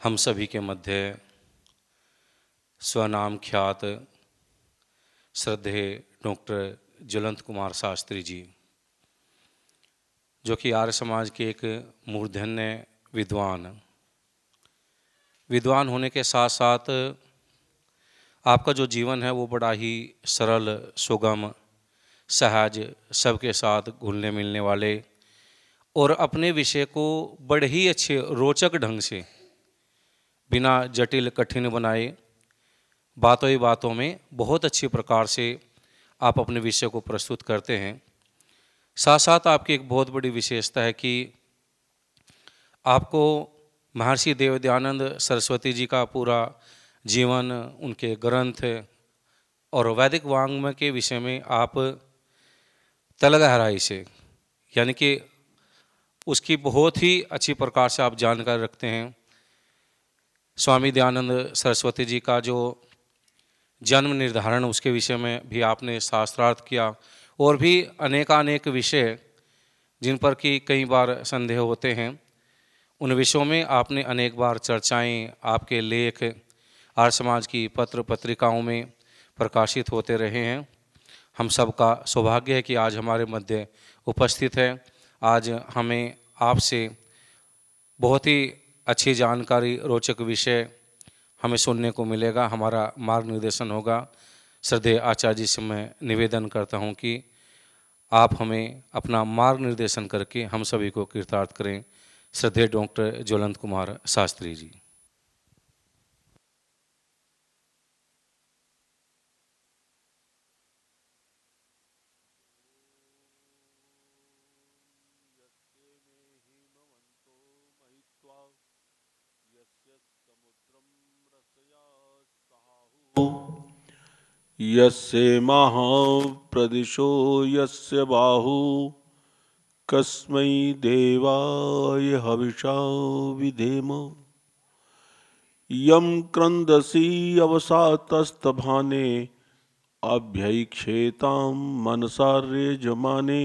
हम सभी के मध्य स्वनाम ख्यात श्रद्धेय डॉक्टर ज्वलंत कुमार शास्त्री जी, जो कि आर्य समाज के एक मूर्धन्य विद्वान होने के साथ साथ आपका जो जीवन है वो बड़ा ही सरल, सुगम, सहज, सबके साथ घुलने मिलने वाले और अपने विषय को बड़े ही अच्छे रोचक ढंग से बिना जटिल कठिन बनाए बातों ही बातों में बहुत अच्छी प्रकार से आप अपने विषय को प्रस्तुत करते हैं। साथ साथ आपकी एक बहुत बड़ी विशेषता है कि आपको महर्षि देवदयानंद सरस्वती जी का पूरा जीवन, उनके ग्रंथ और वैदिक वाङ्मय के विषय में आप तल गहराई से, यानी कि उसकी बहुत ही अच्छी प्रकार से आप जानकारी रखते हैं। स्वामी दयानंद सरस्वती जी का जो जन्म निर्धारण, उसके विषय में भी आपने शास्त्रार्थ किया और भी अनेकानेक विषय जिन पर कि कई बार संदेह होते हैं, उन विषयों में आपने अनेक बार चर्चाएं, आपके लेख आर्य समाज की पत्र पत्रिकाओं में प्रकाशित होते रहे हैं। हम सबका सौभाग्य है कि आज हमारे मध्य उपस्थित है। आज हमें आपसे बहुत ही अच्छी जानकारी, रोचक विषय हमें सुनने को मिलेगा, हमारा मार्गनिर्देशन होगा। श्रद्धेय आचार्य जी से मैं निवेदन करता हूं कि आप हमें अपना मार्गनिर्देशन करके हम सभी को कृतार्थ करें। श्रद्धेय डॉक्टर ज्वलंत कुमार शास्त्री जी। यस्य महाप्रदिशो यस्य बाहु कस्मै देवाय हविषा विधेम। यं क्रन्दसि अवसातस्तभाने अभ्यैक्षेतां मनसार्यजमाने।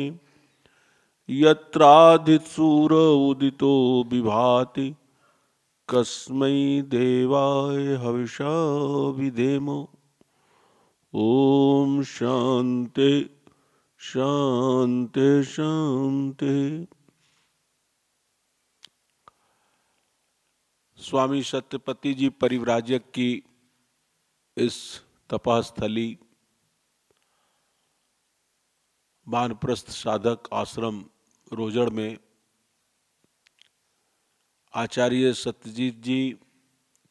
यत्राधिसूर उदितो विभाति कस्मै देवाय हविषा विधेम। ओम शांति शांति शांति। स्वामी सत्यपति जी परिव्राजक की इस तपस्थली वानप्रस्थ साधक आश्रम रोजड़ में आचार्य सत्यजीत जी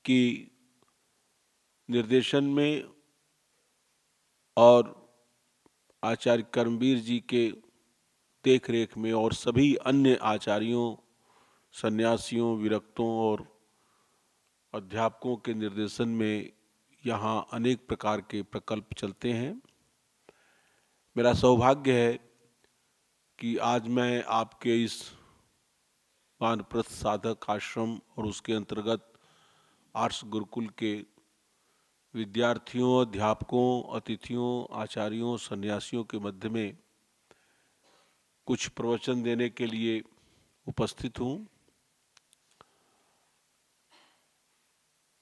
की निर्देशन में और आचार्य कर्मवीर जी के देखरेख में और सभी अन्य आचार्यों, सन्यासियों, विरक्तों और अध्यापकों के निर्देशन में यहाँ अनेक प्रकार के प्रकल्प चलते हैं। मेरा सौभाग्य है कि आज मैं आपके इस वानप्रस्थ साधक आश्रम और उसके अंतर्गत आर्ष गुरुकुल के विद्यार्थियों, अध्यापकों, अतिथियों, आचार्यों, सन्यासियों के मध्य में कुछ प्रवचन देने के लिए उपस्थित हूँ।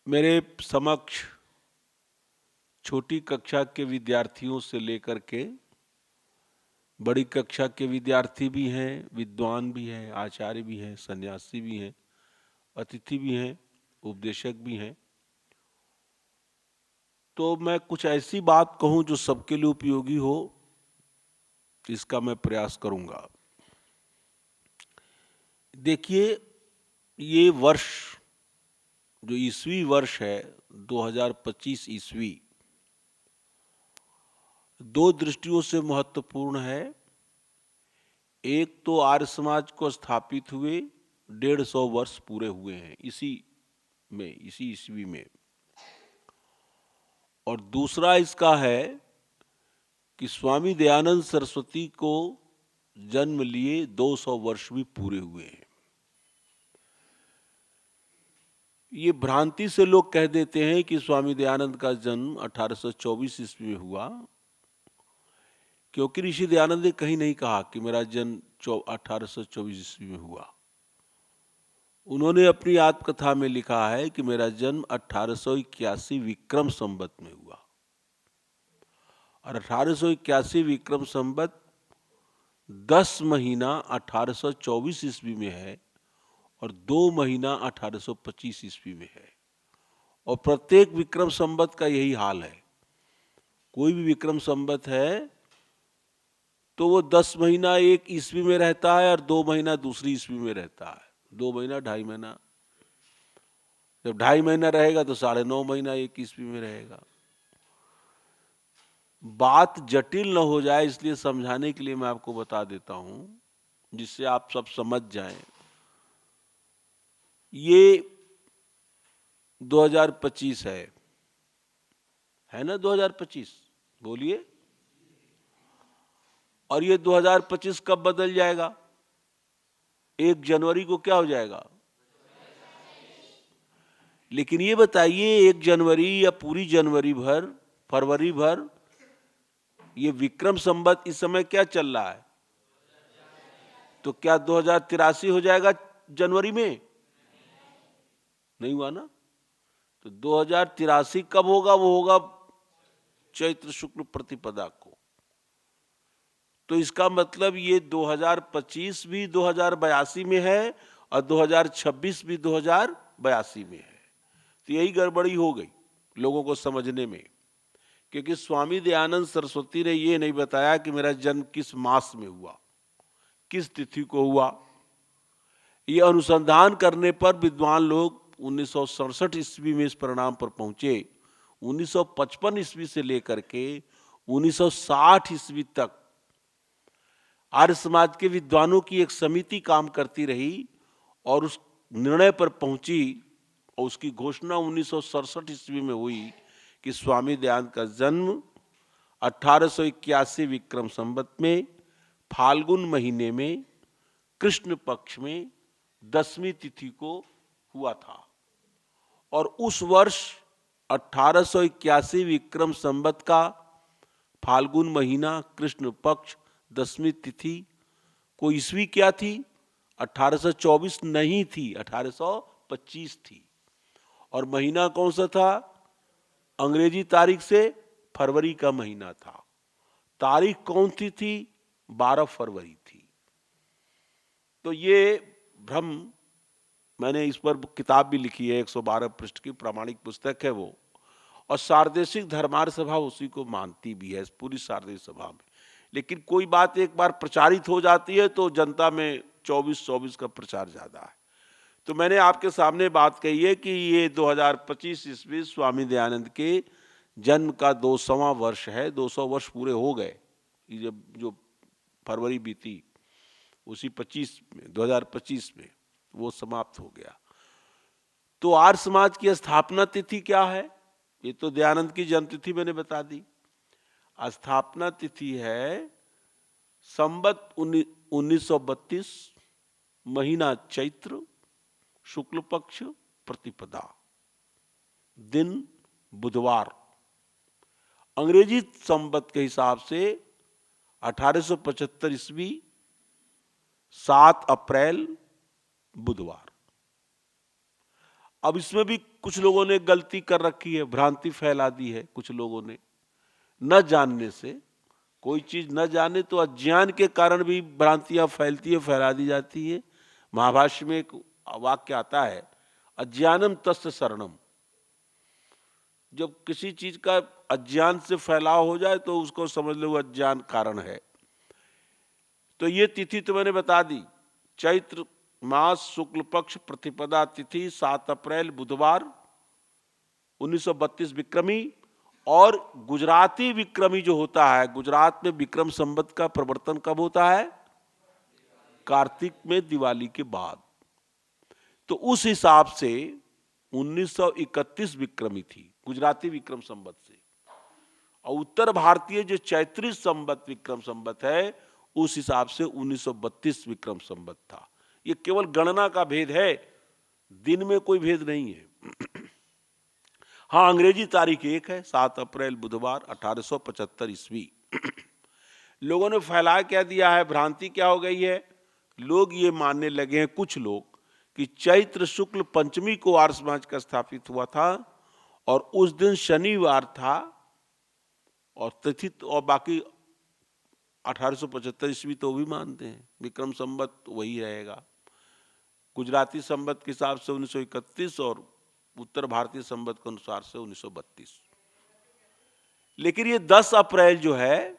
मेरे समक्ष छोटी कक्षा के विद्यार्थियों से लेकर के बड़ी कक्षा के विद्यार्थी भी हैं, विद्वान भी हैं, आचार्य भी हैं, सन्यासी भी हैं, अतिथि भी हैं, उपदेशक भी हैं। तो मैं कुछ ऐसी बात कहूं जो सबके लिए उपयोगी हो, इसका मैं प्रयास करूंगा। देखिए, ये वर्ष जो ईस्वी वर्ष है 2025 ईस्वी, दो दृष्टियों से महत्वपूर्ण है। एक तो आर्य समाज को स्थापित हुए 150 वर्ष पूरे हुए हैं इसी ईस्वी में, और दूसरा इसका है कि स्वामी दयानंद सरस्वती को जन्म लिए 200 वर्ष भी पूरे हुए हैं। ये भ्रांति से लोग कह देते हैं कि स्वामी दयानंद का जन्म 1824 ईस्वी में हुआ, क्योंकि ऋषि दयानंद ने कहीं नहीं कहा कि मेरा जन्म 1824 ईस्वी में हुआ। उन्होंने अपनी आत्मकथा में लिखा है कि मेरा जन्म 1881 विक्रम संवत में हुआ और 1881 विक्रम संवत 10 महीना 1824 ईस्वी में है और 2 महीना 1825 ईस्वी में है। और प्रत्येक विक्रम संवत का यही हाल है। कोई भी विक्रम संवत है तो वो 10 महीना एक ईस्वी में रहता है और 2 महीना दूसरी ईस्वी में रहता है। 2 महीना 2.5 महीना, जब 2.5 महीना रहेगा तो 9.5 महीना एक ईस्वी में रहेगा। बात जटिल न हो जाए इसलिए समझाने के लिए मैं आपको बता देता हूं, जिससे आप सब समझ जाएं। ये 2025 है ना? 2025 बोलिए। और ये 2025 कब बदल जाएगा? 1 जनवरी को क्या हो जाएगा? लेकिन ये बताइए 1 जनवरी या पूरी जनवरी भर, फरवरी भर, ये विक्रम संवत इस समय क्या चल रहा है? तो क्या 2083 हो जाएगा जनवरी में? नहीं हुआ ना। तो 2083 कब होगा? वो होगा चैत्र शुक्ल प्रतिपदा को। तो इसका मतलब ये 2025 भी 2082 में है और 2026 भी 2082 में है। तो यही गड़बड़ी हो गई लोगों को समझने में, क्योंकि स्वामी दयानंद सरस्वती ने ये नहीं बताया कि मेरा जन्म किस मास में हुआ, किस तिथि को हुआ। ये अनुसंधान करने पर विद्वान लोग 1967 ईस्वी में इस परिणाम पर पहुंचे। 1955 ईस्वी से लेकर के 1960 ईस्वी तक आर्य समाज के विद्वानों की एक समिति काम करती रही और उस निर्णय पर पहुंची और उसकी घोषणा 1967 ईस्वी में हुई कि स्वामी दयानंद का जन्म 1881 विक्रम संवत में फाल्गुन महीने में कृष्ण पक्ष में 10वीं तिथि को हुआ था। और उस वर्ष 1881 विक्रम संवत का फाल्गुन महीना कृष्ण पक्ष 10वीं तिथि को ईस्वी क्या थी? 1824 नहीं थी, 1825 थी। और महीना कौन सा था? अंग्रेजी तारीख से फरवरी का महीना था। तारीख कौन सी थी? 12 फरवरी थी। तो ये भ्रम, मैंने इस पर किताब भी लिखी है, 112 पृष्ठ की प्रामाणिक पुस्तक है वो। और सार्वदेशिक धर्मार्थ सभा उसी को मानती भी है, पूरी सार्वदेशिक सभा में। लेकिन कोई बात एक बार प्रचारित हो जाती है तो जनता में 24 का प्रचार ज्यादा है। तो मैंने आपके सामने बात कही है कि ये 2025 ईस्वी स्वामी दयानंद के जन्म का 200वां वर्ष है। 200 वर्ष पूरे हो गए। जब जो फरवरी बीती उसी 2025 में वो समाप्त हो गया। तो आर्य समाज की स्थापना तिथि क्या है? ये तो दयानंद की जन्म तिथि मैंने बता दी। स्थापना तिथि है संवत 1932, महीना चैत्र, शुक्ल पक्ष प्रतिपदा, दिन बुधवार। अंग्रेजी संवत के हिसाब से 1875 ईस्वी 7 अप्रैल बुधवार। अब इसमें भी कुछ लोगों ने गलती कर रखी है, भ्रांति फैला दी है कुछ लोगों ने, न जानने से। कोई चीज न जाने तो अज्ञान के कारण भी भ्रांतियां फैलती है, फैला दी जाती है। महाभाष्य में एक वाक्य आता है, अज्ञानम तस्य शरणम। जब किसी चीज का अज्ञान से फैलाव हो जाए तो उसको समझ लो अज्ञान कारण है। तो ये तिथि तो मैंने बता दी, चैत्र मास शुक्ल पक्ष प्रतिपदा तिथि 7 अप्रैल बुधवार 1932 विक्रमी। और गुजराती विक्रमी जो होता है, गुजरात में विक्रम संवत का प्रवर्तन कब होता है? कार्तिक में, दिवाली के बाद। तो उस हिसाब से 1931 विक्रमी थी गुजराती विक्रम संवत से। और उत्तर भारतीय जो चैत्री संवत विक्रम संवत है उस हिसाब से 1932 विक्रम संवत था। ये केवल गणना का भेद है, दिन में कोई भेद नहीं है। हाँ, अंग्रेजी तारीख एक है, 7 अप्रैल बुधवार 1875 ईस्वी। लोगों ने फैला क्या दिया है, भ्रांति क्या हो गई है, लोग ये मानने लगे हैं कुछ लोग कि चैत्र शुक्ल पंचमी को आर्य समाज का स्थापित हुआ था और उस दिन शनिवार था और तिथि और बाकी 1875 ईस्वी तो भी मानते हैं, विक्रम संवत वही रहेगा। गुजराती संवत के हिसाब से 1931 और उत्तर भारतीय संवत के अनुसार से 1932। लेकिन ये 10 अप्रैल जो है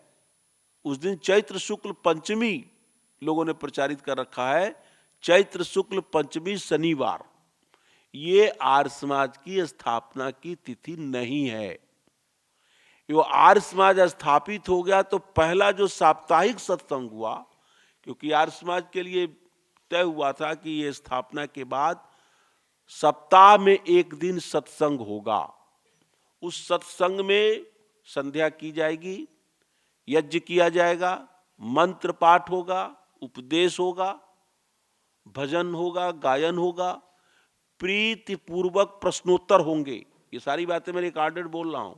उस दिन चैत्र शुक्ल पंचमी लोगों ने प्रचारित कर रखा है। चैत्र शुक्ल पंचमी शनिवार ये आर्य समाज की स्थापना की तिथि नहीं है। वो आर्य समाज स्थापित हो गया तो पहला जो साप्ताहिक सत्संग हुआ, क्योंकि आर्य समाज के लिए तय हुआ था कि ये स्थापना के बाद सप्ताह में एक दिन सत्संग होगा। उस सत्संग में संध्या की जाएगी, यज्ञ किया जाएगा, मंत्र पाठ होगा, उपदेश होगा, भजन होगा, गायन होगा, प्रीति पूर्वक प्रश्नोत्तर होंगे। ये सारी बातें मैं रिकॉर्डेड बोल रहा हूं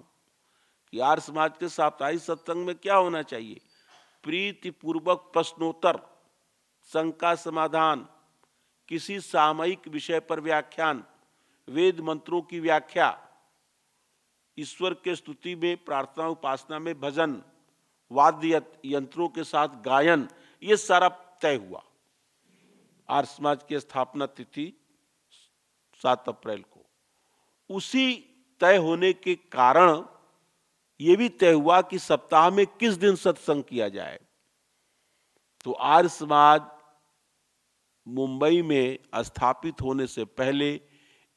कि आर्य समाज के साप्ताहिक सत्संग में क्या होना चाहिए। प्रीति पूर्वक प्रश्नोत्तर, शंका समाधान, किसी सामयिक विषय पर व्याख्यान, वेद मंत्रों की व्याख्या, ईश्वर के स्तुति में, प्रार्थना उपासना में भजन, वाद्य यंत्रों के साथ गायन, ये सारा तय हुआ। आर्य समाज की स्थापना तिथि 7 अप्रैल को। उसी तय होने के कारण यह भी तय हुआ कि सप्ताह में किस दिन सत्संग किया जाए। तो आर्य समाज मुंबई में स्थापित होने से पहले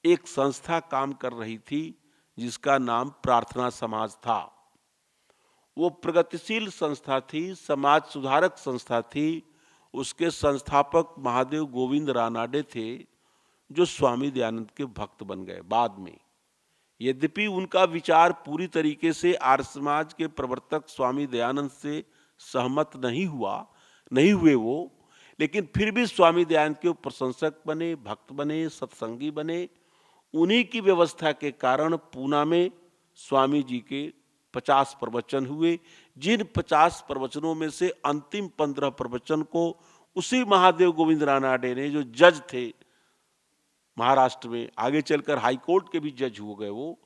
एक संस्था काम कर रही थी जिसका नाम प्रार्थना समाज था। वो प्रगतिशील संस्था थी, समाज सुधारक संस्था थी। उसके संस्थापक महादेव गोविंद रानाडे थे जो स्वामी दयानंद के भक्त बन गए बाद में। यद्यपि उनका विचार पूरी तरीके से आर्य समाज के प्रवर्तक स्वामी दयानंद से सहमत नहीं हुए वो, लेकिन फिर भी स्वामी दयानंद के प्रशंसक बने, भक्त बने, सत्संगी बने। उन्हीं की व्यवस्था के कारण पूना में स्वामी जी के 50 प्रवचन हुए, जिन 50 प्रवचनों में से अंतिम 15 प्रवचन को उसी महादेव गोविंद रानाडे ने, जो जज थे महाराष्ट्र में, आगे चलकर हाई कोर्ट के भी जज हो गए वो,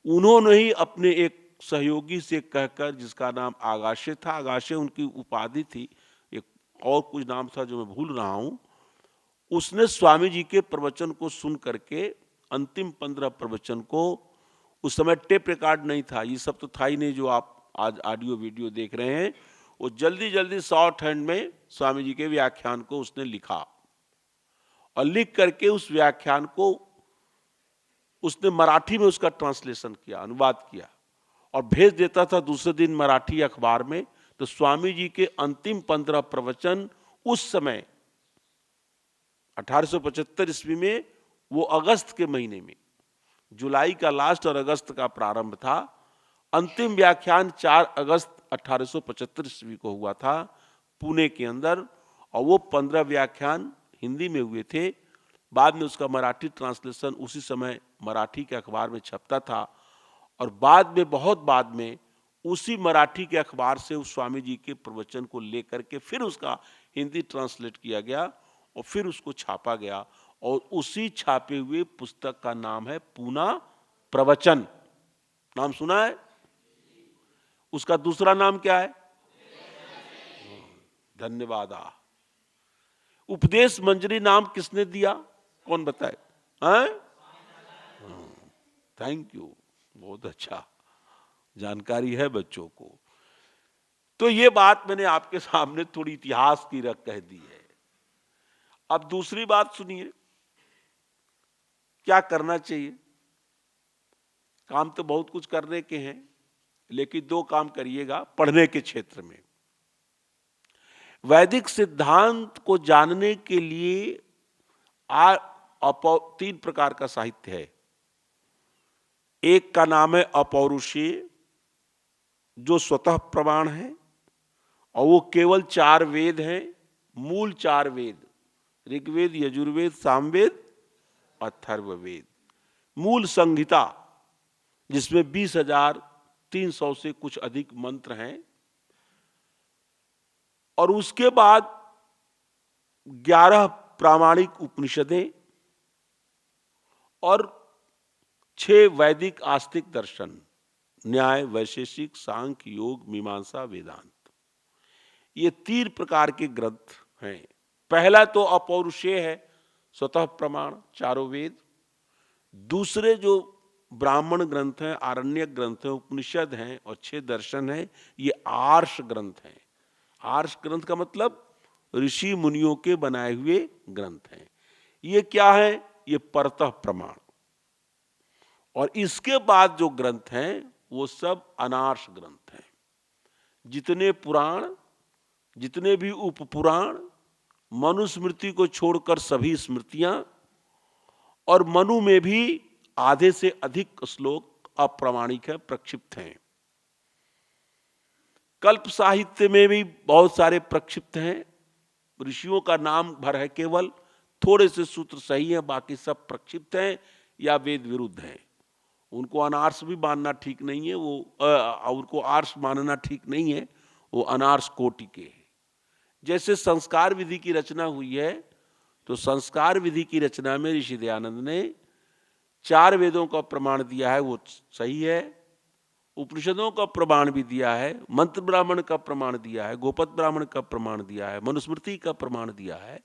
उन्होंने ही अपने एक सहयोगी से कहकर, जिसका नाम आगाशे था, आगाशे उनकी उपाधि थी, एक और कुछ नाम था जो मैं भूल रहा हूं, उसने स्वामी जी के प्रवचन को सुन करके अंतिम 15 प्रवचन को, उस समय टेप रिकॉर्ड नहीं था, ये सब तो था ही नहीं जो आप आज ऑडियो वीडियो देख रहे हैं, वो जल्दी जल्दी शॉर्ट हैंड में स्वामी जी के व्याख्यान को उसने लिखा और लिख करके उस व्याख्यान को उसने मराठी में उसका ट्रांसलेशन किया, अनुवाद किया और भेज देता था दूसरे दिन मराठी अखबार में। तो स्वामी जी के अंतिम 15 प्रवचन उस समय 1875 ईस्वी में, वो अगस्त के महीने में, जुलाई का लास्ट और अगस्त का प्रारंभ था। अंतिम व्याख्यान 4 अगस्त 1875 ईस्वी को हुआ था पुणे के अंदर, और वो 15 व्याख्यान हिंदी में हुए थे। बाद में उसका मराठी ट्रांसलेशन उसी समय मराठी के अखबार में छपता था और बाद में, बहुत बाद में, उसी मराठी के अखबार से उस स्वामी जी के प्रवचन को लेकर के फिर उसका हिंदी ट्रांसलेट किया गया और फिर उसको छापा गया और उसी छापे हुए पुस्तक का नाम है पूना प्रवचन। नाम सुना है? उसका दूसरा नाम क्या है? धन्यवाद। उपदेश मंजरी नाम किसने दिया, कौन बताए? थैंक यू, बहुत अच्छा जानकारी है बच्चों को। तो ये बात मैंने आपके सामने थोड़ी इतिहास की रख कह दी है। अब दूसरी बात सुनिए, क्या करना चाहिए। काम तो बहुत कुछ करने के हैं, लेकिन 2 काम करिएगा पढ़ने के क्षेत्र में। वैदिक सिद्धांत को जानने के लिए 3 प्रकार का साहित्य है। एक का नाम है अपौरुषीय, जो स्वतः प्रमाण है, और वो केवल 4 वेद हैं, मूल 4 वेद, ऋग्वेद, यजुर्वेद, सामवेद, अथर्ववेद। मूल संहिता जिसमें 20,300 से कुछ अधिक मंत्र हैं, और उसके बाद 11 प्रामाणिक उपनिषदें, और 6 वैदिक आस्तिक दर्शन, न्याय, वैशेषिक, सांख्य, योग, मीमांसा, वेदांत। ये 3 प्रकार के ग्रंथ हैं। पहला तो अपौरुषेय है, स्वतः प्रमाण, चारों वेद। दूसरे जो ब्राह्मण ग्रंथ हैं, आरण्यक ग्रंथ हैं, उपनिषद हैं और 6 दर्शन हैं, ये आर्ष ग्रंथ हैं। आर्ष ग्रंथ का मतलब ऋषि मुनियों के बनाए हुए ग्रंथ हैं। ये क्या है? ये परतः प्रमाण। और इसके बाद जो ग्रंथ हैं वो सब अनार्ष ग्रंथ हैं। जितने पुराण, जितने भी उपपुराण, मनुस्मृति को छोड़कर सभी स्मृतियां, और मनु में भी आधे से अधिक श्लोक अप्रामाणिक है, प्रक्षिप्त हैं। कल्प साहित्य में भी बहुत सारे प्रक्षिप्त हैं। ऋषियों का नाम भर है केवल, थोड़े से सूत्र सही हैं, बाकी सब प्रक्षिप्त हैं या वेद विरुद्ध हैं। उनको अनार्ष भी मानना ठीक नहीं है, उनको आर्ष मानना ठीक नहीं है, वो अनार्ष कोटि के हैं। जैसे संस्कार विधि की रचना हुई है, तो संस्कार विधि की रचना में ऋषि दयानंद ने 4 वेदों का प्रमाण दिया है, वो सही है। उपनिषदों का प्रमाण भी दिया है, मंत्र ब्राह्मण का प्रमाण दिया है, गोपद ब्राह्मण का प्रमाण दिया है, मनुस्मृति का प्रमाण दिया है।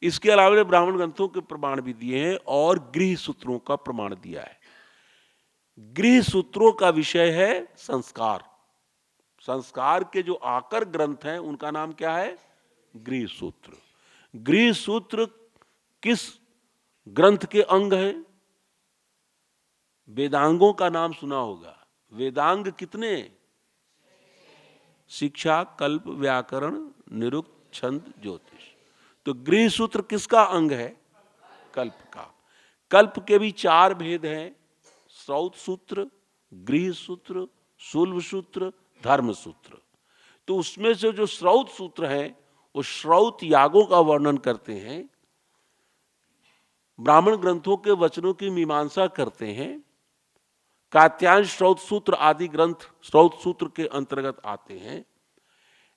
इसके अलावा ब्राह्मण ग्रंथों के प्रमाण भी दिए हैं और गृह सूत्रों का प्रमाण दिया है। गृह सूत्रों का विषय है संस्कार। संस्कार के जो आकर ग्रंथ हैं उनका नाम क्या है? गृह सूत्र। गृह सूत्र किस ग्रंथ के अंग हैं? वेदांगों का नाम सुना होगा। वेदांग कितने? शिक्षा, कल्प, व्याकरण, निरुक्त, छंद, ज्योतिष। तो गृह सूत्र किसका अंग है? कल्प का। कल्प के भी 4 भेद हैं, श्रौत सूत्र, गृह सूत्र, शूल्ब सूत्र, धर्म सूत्र। तो उसमें से जो श्रौत सूत्र है वो श्रौत यागों का वर्णन करते हैं, ब्राह्मण ग्रंथों के वचनों की मीमांसा करते हैं। कात्यायन श्रौत सूत्र आदि ग्रंथ श्रौत सूत्र के अंतर्गत आते हैं।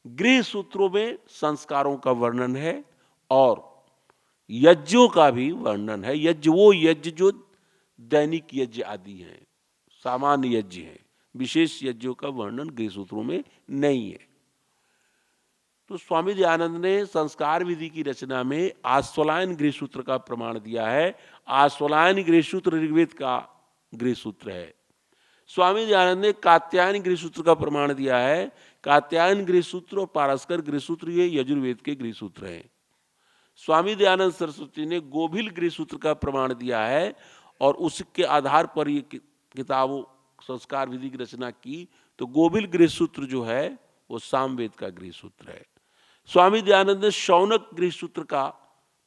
गृह सूत्रों में संस्कारों का वर्णन है और यज्ञों का भी वर्णन है। यज्ञ वो यज्ञ जो दैनिक यज्ञ आदि हैं, सामान्य यज्ञ हैं, विशेष यज्ञों का वर्णन गृह सूत्रों में नहीं है। तो स्वामी दयानंद ने संस्कार विधि की रचना में आश्वलायन गृह सूत्र का प्रमाण दिया है। आश्वलायन गृह सूत्र ऋग्वेद का गृह सूत्र है। स्वामी दयानंद ने कात्यायन गृह सूत्र का प्रमाण दिया है। कात्यायन गृह सूत्र और पारस्कर गृह सूत्र ये यजुर्वेद के गृह सूत्र हैं। स्वामी दयानंद सरस्वती ने गोभिल गृह सूत्र का प्रमाण दिया है और उसके आधार पर ये किताबों संस्कार विधि की रचना की। तो गोभिल गृह सूत्र जो है वो सामवेद का गृह सूत्र है। स्वामी दयानंद ने शौनक गृह सूत्र का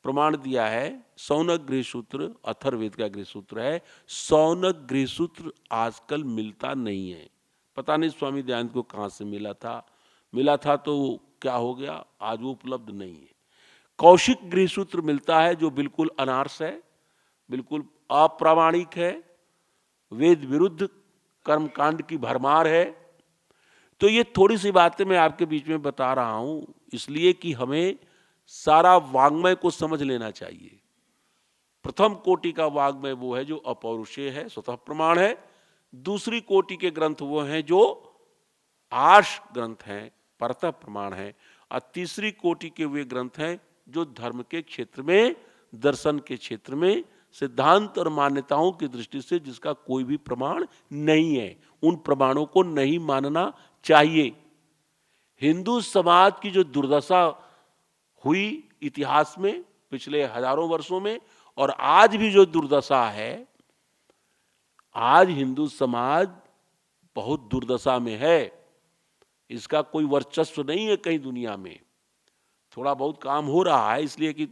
प्रमाण दिया है। शौनक गृह सूत्र अथर्ववेद का गृह सूत्र है। शौनक गृह सूत्र आजकल मिलता नहीं है, पता नहीं स्वामी दयानंद को कहाँ से मिला था तो क्या हो गया, आज वो उपलब्ध नहीं है। कौशिक गृह सूत्र मिलता है जो बिल्कुल अनार्स है, बिल्कुल अप्रामाणिक है, वेद विरुद्ध कर्मकांड की भरमार है। तो ये थोड़ी सी बातें मैं आपके बीच में बता रहा हूं इसलिए कि हमें सारा वाङ्मय को समझ लेना चाहिए। प्रथम कोटि का वाङ्मय वो है जो अपौरुषेय है, स्वतः प्रमाण है। दूसरी कोटि के ग्रंथ वो हैं जो आर्ष ग्रंथ हैं, परतः प्रमाण है। और तीसरी कोटि के वे ग्रंथ हैं जो धर्म के क्षेत्र में, दर्शन के क्षेत्र में, सिद्धांत और मान्यताओं की दृष्टि से जिसका कोई भी प्रमाण नहीं है, उन प्रमाणों को नहीं मानना चाहिए। हिंदू समाज की जो दुर्दशा हुई इतिहास में पिछले हजारों वर्षों में, और आज भी जो दुर्दशा है, आज हिंदू समाज बहुत दुर्दशा में है। इसका कोई वर्चस्व नहीं है कहीं दुनिया में। थोड़ा बहुत काम हो रहा है इसलिए कि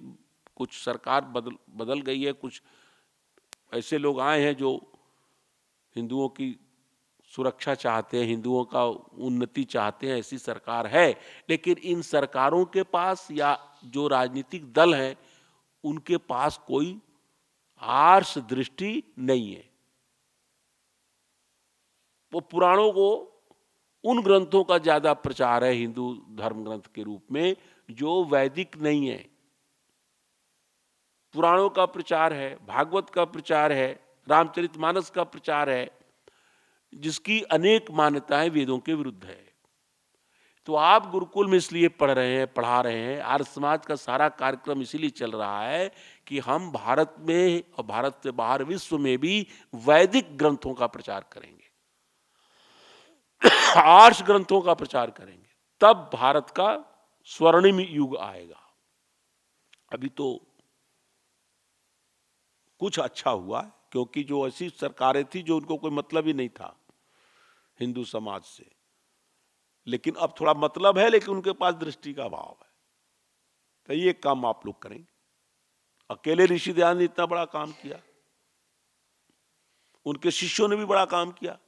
कुछ सरकार बदल गई है, कुछ ऐसे लोग आए हैं जो हिंदुओं की सुरक्षा चाहते हैं, हिंदुओं का उन्नति चाहते हैं, ऐसी सरकार है। लेकिन इन सरकारों के पास या जो राजनीतिक दल हैं उनके पास कोई आर्ष दृष्टि नहीं है। वो पुराणों को, उन ग्रंथों का ज्यादा प्रचार है हिंदू धर्म ग्रंथ के रूप में जो वैदिक नहीं है। पुराणों का प्रचार है, भागवत का प्रचार है, रामचरितमानस का प्रचार है, जिसकी अनेक मान्यताएं वेदों के विरुद्ध है। तो आप गुरुकुल में इसलिए पढ़ रहे हैं, पढ़ा रहे हैं, आर्य समाज का सारा कार्यक्रम इसीलिए चल रहा है कि हम भारत में और भारत से बाहर विश्व में भी वैदिक ग्रंथों का प्रचार करेंगे, आर्ष ग्रंथों का प्रचार करेंगे, तब भारत का स्वर्णिम युग आएगा। अभी तो कुछ अच्छा हुआ है, क्योंकि जो ऐसी सरकारें थी जो उनको कोई मतलब ही नहीं था हिंदू समाज से, लेकिन अब थोड़ा मतलब है, लेकिन उनके पास दृष्टि का अभाव है। तो ये काम आप लोग करेंगे। अकेले ऋषि दयानंद ने इतना बड़ा काम किया, उनके शिष्यों ने भी बड़ा काम किया,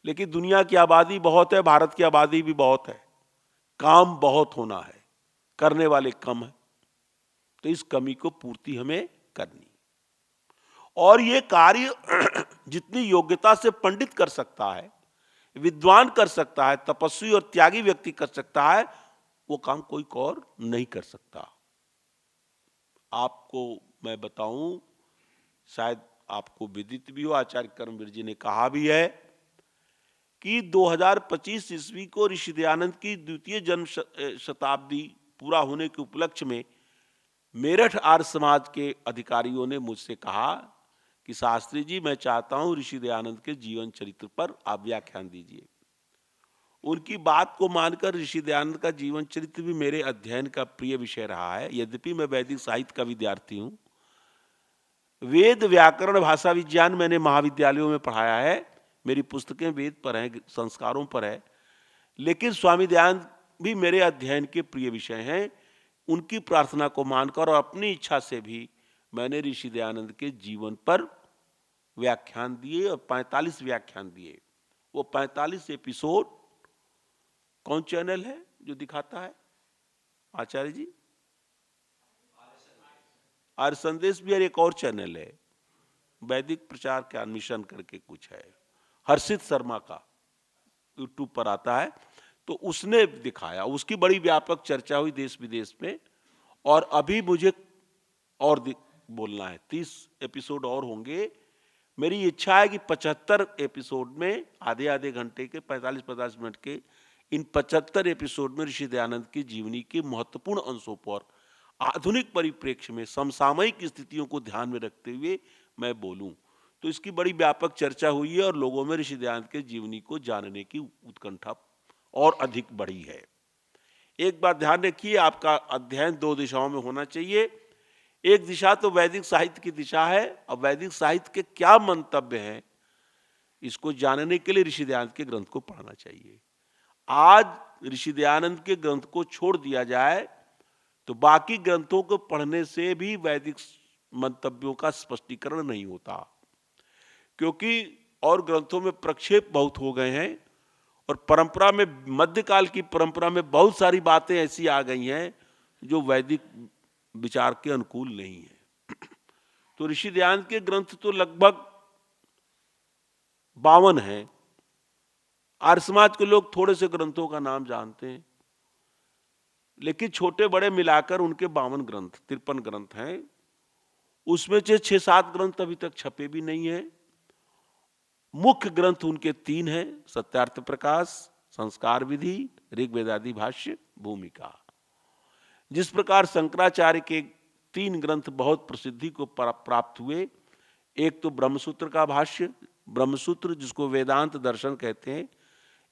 लेकिन दुनिया की आबादी बहुत है, भारत की आबादी भी बहुत है, काम बहुत होना है, करने वाले कम है। तो इस कमी को पूर्ति हमें करनी, और ये कार्य जितनी योग्यता से पंडित कर सकता है, विद्वान कर सकता है, तपस्वी और त्यागी व्यक्ति कर सकता है, वो काम कोई और नहीं कर सकता। आपको मैं बताऊं, शायद आपको विदित भी हो, आचार्य कर्मवीर जी ने कहा भी है कि 2025 ईस्वी को ऋषि दयानंद की द्वितीय जन्म शताब्दी पूरा होने के उपलक्ष्य में मेरठ आर्य समाज के अधिकारियों ने मुझसे कहा कि शास्त्री जी, मैं चाहता हूं ऋषि दयानंद के जीवन चरित्र पर आप व्याख्यान दीजिए। उनकी बात को मानकर ऋषि दयानंद का जीवन चरित्र भी मेरे अध्ययन का प्रिय विषय रहा है। यद्यपि मैं वैदिक साहित्य का विद्यार्थी हूं, वेद व्याकरण भाषा विज्ञान मैंने महाविद्यालयों में पढ़ाया है, मेरी पुस्तकें वेद पर हैं, संस्कारों पर है, लेकिन स्वामी दयानंद भी मेरे अध्ययन के प्रिय विषय हैं। उनकी प्रार्थना को मानकर और अपनी इच्छा से भी मैंने ऋषि दयानंद के जीवन पर व्याख्यान दिए, और 45 व्याख्यान दिए। वो 45 एपिसोड कौन चैनल है जो दिखाता है आचार्य जी? आर्य संदेश भी, और एक और चैनल है वैदिक प्रचार ज्ञान मिशन करके कुछ है, हर्षित शर्मा का यूट्यूब पर आता है, तो उसने दिखाया, उसकी बड़ी व्यापक चर्चा हुई देश विदेश में। और अभी मुझे और बोलना है, 30 एपिसोड और होंगे। मेरी इच्छा है कि 75 एपिसोड में, आधे आधे घंटे के, 45-50 मिनट के, इन 75 एपिसोड में ऋषि दयानंद की जीवनी के महत्वपूर्ण अंशों पर आधुनिक परिप्रेक्ष्य में समसामयिक स्थितियों को ध्यान में रखते हुए मैं बोलूं। तो इसकी बड़ी व्यापक चर्चा हुई है, और लोगों में ऋषि दयानंद के जीवनी को जानने की उत्कंठा और अधिक बढ़ी है। एक बात ध्यान रखिए, आपका अध्ययन 2 दिशाओं में होना चाहिए। एक दिशा तो वैदिक साहित्य की दिशा है, और वैदिक साहित्य के क्या मंतव्य हैं इसको जानने के लिए ऋषि दयानंद के ग्रंथ को पढ़ना चाहिए। आज ऋषि दयानंद के ग्रंथ को छोड़ दिया जाए तो बाकी ग्रंथों को पढ़ने से भी वैदिक मंतव्यों का स्पष्टीकरण नहीं होता, क्योंकि और ग्रंथों में प्रक्षेप बहुत हो गए हैं, और परंपरा में, मध्यकाल की परंपरा में बहुत सारी बातें ऐसी आ गई हैं जो वैदिक विचार के अनुकूल नहीं है। तो ऋषि दयानंद के ग्रंथ तो लगभग 52 हैं। आर्य समाज के लोग थोड़े से ग्रंथों का नाम जानते हैं, लेकिन छोटे बड़े मिलाकर उनके 52 ग्रंथ, 53 ग्रंथ हैं। उसमें से 6-7 ग्रंथ अभी तक छपे भी नहीं है। मुख्य ग्रंथ उनके 3 हैं, सत्यार्थ प्रकाश, संस्कार विधि, ऋग्वेदादि भाष्य, भूमिका। जिस प्रकार शंकराचार्य के 3 ग्रंथ बहुत प्रसिद्धि को प्राप्त हुए, एक तो ब्रह्मसूत्र का भाष्य, ब्रह्मसूत्र जिसको वेदांत दर्शन कहते हैं,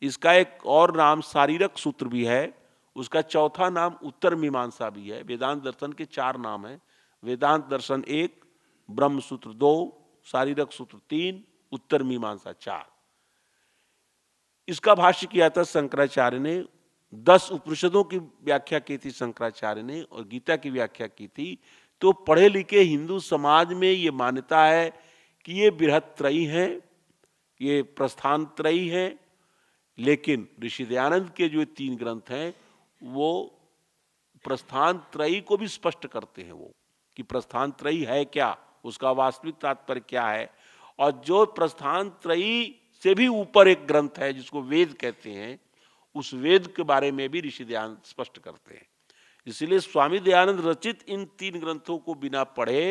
इसका एक और नाम शारीरक सूत्र भी है, उसका चौथा नाम उत्तर मीमांसा भी है। वेदांत दर्शन के 4 नाम हैं, वेदांत दर्शन 1, ब्रह्मसूत्र 2, शारीरक सूत्र 3, उत्तर मीमांसा 4। इसका भाष्य किया था शंकराचार्य ने। 10 उपनिषदों की व्याख्या की थी शंकराचार्य ने, और गीता की व्याख्या की थी। तो पढ़े लिखे हिंदू समाज में ये मान्यता है कि ये बृहत्त्रयी हैं, ये प्रस्थानत्रयी हैं, लेकिन ऋषि दयानंद के जो 3 ग्रंथ हैं वो प्रस्थानत्रयी को भी स्पष्ट करते हैं, वो कि प्रस्थानत्रयी है क्या, उसका वास्तविक तात्पर्य क्या है। और जो प्रस्थानत्रयी से भी ऊपर एक ग्रंथ है जिसको वेद कहते हैं, उस वेद के बारे में भी ऋषि दयानंद स्पष्ट करते हैं। इसलिए स्वामी दयानंद रचित इन 3 ग्रंथों को बिना पढ़े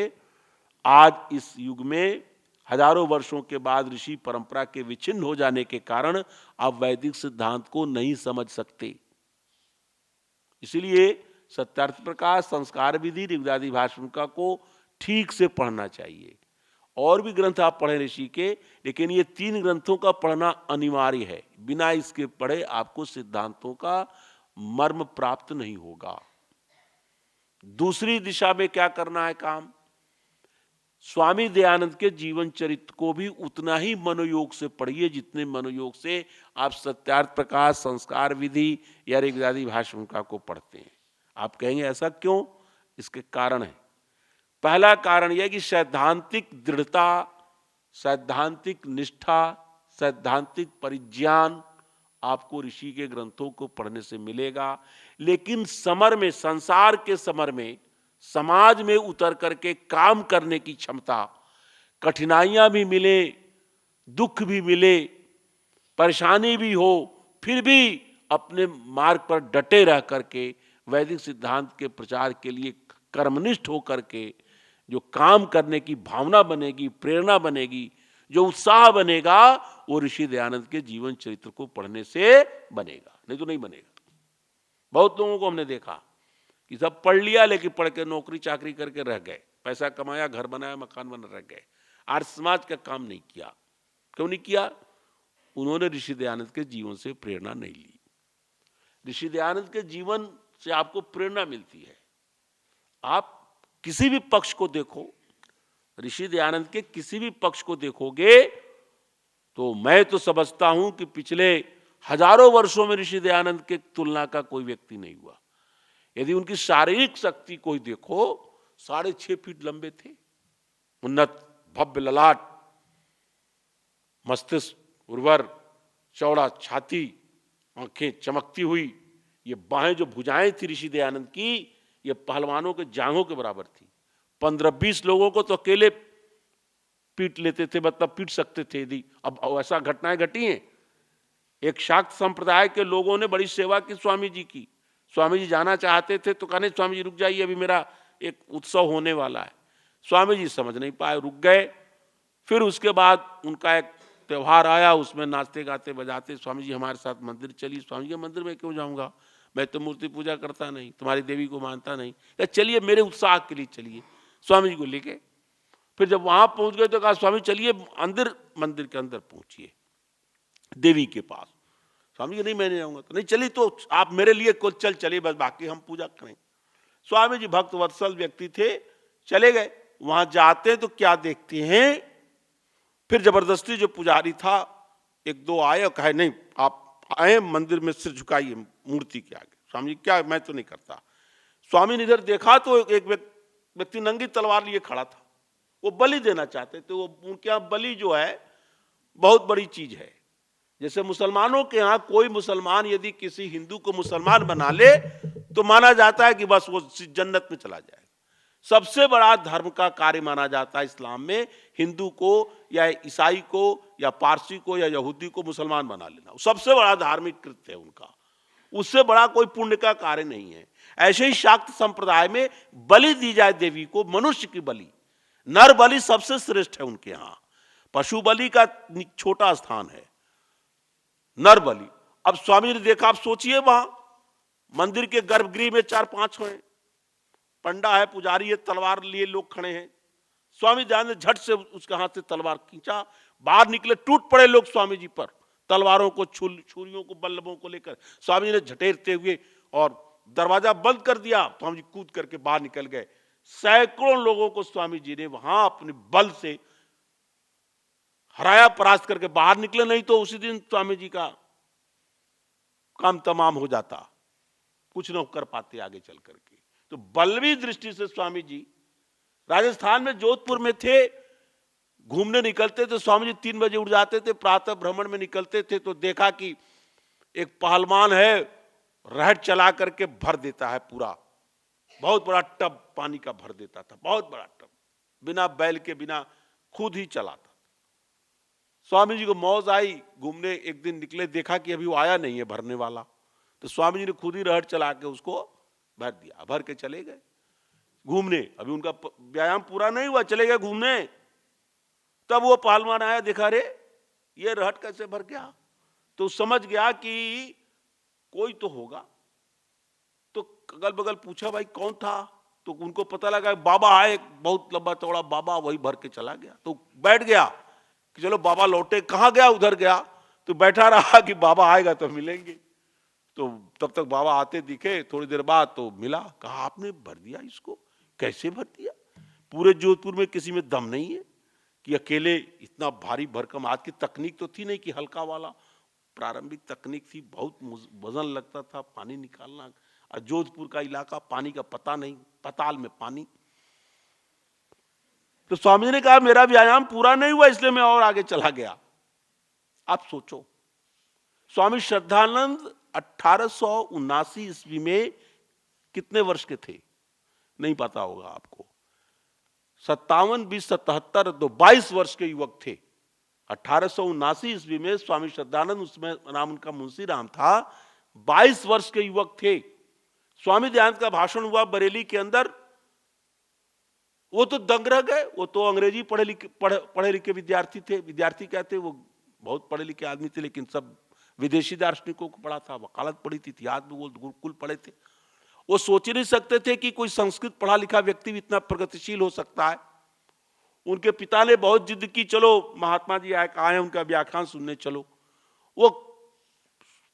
आज इस युग में हजारों वर्षों के बाद ऋषि परंपरा के विच्छिन्न हो जाने के कारण आप वैदिक सिद्धांत को नहीं समझ सकते। इसलिए सत्यार्थ प्रकाश, संस्कार विधि, ऋग्वेदादि भाषणिका को ठीक से पढ़ना चाहिए। और भी ग्रंथ आप पढ़ें ऋषि के, लेकिन ये 3 ग्रंथों का पढ़ना अनिवार्य है। बिना इसके पढ़े आपको सिद्धांतों का मर्म प्राप्त नहीं होगा। दूसरी दिशा में क्या करना है काम, स्वामी दयानंद के जीवन चरित्र को भी उतना ही मनोयोग से पढ़िए जितने मनोयोग से आप सत्यार्थ प्रकाश, संस्कार विधि या ऋग्वेदादि भाषणिका को पढ़ते हैं। आप कहेंगे ऐसा क्यों? इसके कारण है। पहला कारण यह कि सैद्धांतिक दृढ़ता, सैद्धांतिक निष्ठा, सैद्धांतिक परिज्ञान आपको ऋषि के ग्रंथों को पढ़ने से मिलेगा। लेकिन समर में, संसार के समर में, समाज में उतर करके काम करने की क्षमता, कठिनाइयां भी मिले, दुख भी मिले, परेशानी भी हो, फिर भी अपने मार्ग पर डटे रह करके वैदिक सिद्धांत के प्रचार के लिए कर्मनिष्ठ होकर के जो काम करने की भावना बनेगी, प्रेरणा बनेगी, जो उत्साह बनेगा, वो ऋषि दयानंद के जीवन चरित्र को पढ़ने से बनेगा, नहीं तो नहीं बनेगा। बहुत लोगों को हमने देखा कि सब पढ़ लिया लेकिन पढ़ के नौकरी चाकरी करके रह गए, पैसा कमाया, घर बनाया, मकान बना, रह गए, आर्य समाज का काम नहीं किया। क्यों नहीं किया? उन्होंने ऋषि दयानंद के जीवन से प्रेरणा नहीं ली। ऋषि दयानंद के जीवन से आपको प्रेरणा मिलती है। आप किसी भी पक्ष को देखो, ऋषि दयानंद के किसी भी पक्ष को देखोगे तो मैं तो समझता हूं कि पिछले हजारों वर्षों में ऋषि दयानंद के तुलना का कोई व्यक्ति नहीं हुआ। यदि उनकी शारीरिक शक्ति कोई देखो, 6.5 फीट लंबे थे, उन्नत भव्य ललाट, मस्तिष्क उर्वर, चौड़ा छाती, आंखें चमकती हुई, ये बाहें जो भुजाएं थी ऋषि दयानंद की, ये पहलवानों के जांघों के बराबर थी। 15-20 लोगों को तो अकेले पीट लेते थे, मतलब पीट सकते थे यदि। अब ऐसा घटनाएं घटी हैं। एक शाक्त संप्रदाय के लोगों ने बड़ी सेवा की स्वामी जी की। स्वामी जी जाना चाहते थे तो कहने स्वामी जी रुक जाइए, अभी मेरा एक उत्सव होने वाला है। स्वामी जी समझ नहीं पाए, रुक गए। फिर उसके बाद उनका एक त्यौहार आया, उसमें नाचते गाते बजाते स्वामी जी हमारे साथ मंदिर चली। स्वामी जी मंदिर में क्यों जाऊंगा, मैं तो मूर्ति पूजा करता नहीं, तुम्हारी देवी को मानता नहीं। या चलिए मेरे उत्साह के लिए चलिए। स्वामी जी को लेके फिर जब वहां पहुंच गए तो कहा स्वामी चलिए अंदर, मंदिर के अंदर पहुंचिए देवी के पास। स्वामी जी नहीं मैं नहीं जाऊंगा। तो नहीं चली तो आप मेरे लिए को चल चलिए, बस बाकी हम पूजा करें। स्वामी जी भक्त वत्सल व्यक्ति थे, चले गए। वहां जाते तो क्या देखते हैं, फिर जबरदस्ती जो पुजारी था 1-2 आए और कहे नहीं आप आए मंदिर में सिर झुकाइए मूर्ति के आगे। स्वामी जी क्या, मैं तो नहीं करता। स्वामी ने इधर देखा तो एक व्यक्ति नंगी तलवार लिए खड़ा था, वो बलि देना चाहते थे। वो उनके यहाँ बलि जो है बहुत बड़ी चीज है। जैसे मुसलमानों के यहाँ कोई मुसलमान यदि किसी हिंदू को मुसलमान बना ले तो माना जाता है कि बस वो जन्नत में चला जाएगा। सबसे बड़ा धर्म का कार्य माना जाता है इस्लाम में हिंदू को या ईसाई को या पारसी को या यहूदी को मुसलमान बना लेना, सबसे बड़ा धार्मिक कृत्य है उनका। उससे बड़ा कोई पुण्य का कार्य नहीं है। ऐसे ही शाक्त संप्रदाय में बलि दी जाए देवी को, मनुष्य की बलि, नर बलि सबसे श्रेष्ठ है उनके यहां। पशु बलि का छोटा स्थान है, नर बलि। अब स्वामी ने देखा, आप सोचिए वहां मंदिर के गर्भगृह में 4-5 हैं, पंडा है, पुजारी है, तलवार लिए लोग खड़े हैं। स्वामी दयानंद ने झट से उसके हाथ से तलवार खींचा, बाहर निकले, टूट पड़े लोग स्वामी जी पर, तलवारों को, छुरियों को, बल्लभों को लेकर। स्वामी जी ने झटेरते हुए और दरवाजा बंद कर दिया। स्वामी जी कूद करके बाहर निकल गए। सैकड़ों लोगों को स्वामी जी ने वहां अपने बल से हराया, परास्त करके बाहर निकले, नहीं तो उसी दिन स्वामी जी का काम तमाम हो जाता, कुछ न कर पाते आगे चल करके। तो बलवी दृष्टि से स्वामी जी राजस्थान में जोधपुर में थे, घूमने निकलते थे। स्वामी जी 3 बजे उठ जाते थे, प्रातः भ्रमण में निकलते थे तो देखा कि एक पहलवान है, रहट चला करके भर देता है पूरा, बहुत बड़ा टब पानी का भर देता था, बहुत बड़ा टब, बिना बैल के, बिना खुद ही चलाता। स्वामी जी को मौज आई, घूमने एक दिन निकले, देखा कि अभी वो आया नहीं है भरने वाला। तो स्वामी जी ने खुद ही रहट चला के उसको भर दिया, भर के चले गए घूमने। अभी उनका व्यायाम पूरा नहीं हुआ, चले गए घूमने। तब वो पहलवान आया, देखा रे ये रहट कैसे भर गया, तो समझ गया कि कोई तो होगा। तो अगल बगल पूछा भाई कौन था, तो उनको पता लगा बाबा आए, एक बहुत लंबा चौड़ा बाबा, वही भर के चला गया। तो बैठ गया कि चलो बाबा लौटे, कहाँ गया, उधर गया। तो बैठा रहा कि बाबा आएगा तो मिलेंगे। तो तब तक बाबा आते दिखे, थोड़ी देर बाद तो मिला, कहा आपने भर दिया इसको, कैसे भर दिया, पूरे जोधपुर में किसी में दम नहीं है कि अकेले इतना भारी भरकम। आज की तकनीक तो थी नहीं कि हल्का वाला, प्रारंभिक तकनीक थी, बहुत वजन लगता था पानी निकालना। और जोधपुर का इलाका, पानी का पता नहीं, पताल में पानी। तो स्वामी जी ने कहा मेरा व्यायाम पूरा नहीं हुआ इसलिए मैं और आगे चला गया। आप सोचो, स्वामी श्रद्धानंद 1879 ईस्वी में कितने वर्ष के थे, नहीं पता होगा आपको। 57, 20, 77, तो 22 वर्ष के युवक थे। 1879 ईस्वी में स्वामी श्रद्धानंद, उसमें नाम उनका मुंशी राम था, 22 वर्ष के युवक थे। स्वामी दयानंद का भाषण हुआ बरेली के अंदर, वो तो दंग रह गए। वो तो अंग्रेजी पढ़े लिखे विद्यार्थी थे, विद्यार्थी क्या थे, वो बहुत पढ़े लिखे आदमी थे, लेकिन सब विदेशी दार्शनिकों को पढ़ा था, वकालत पढ़ी थी, इतिहास में वो गुरुकुल पढ़े थे। वो सोच ही नहीं सकते थे कि कोई संस्कृत पढ़ा लिखा व्यक्ति भी इतना प्रगतिशील हो सकता है। उनके पिता ने बहुत जिद की, चलो महात्मा जी आए, उनका व्याख्यान सुनने चलो। वो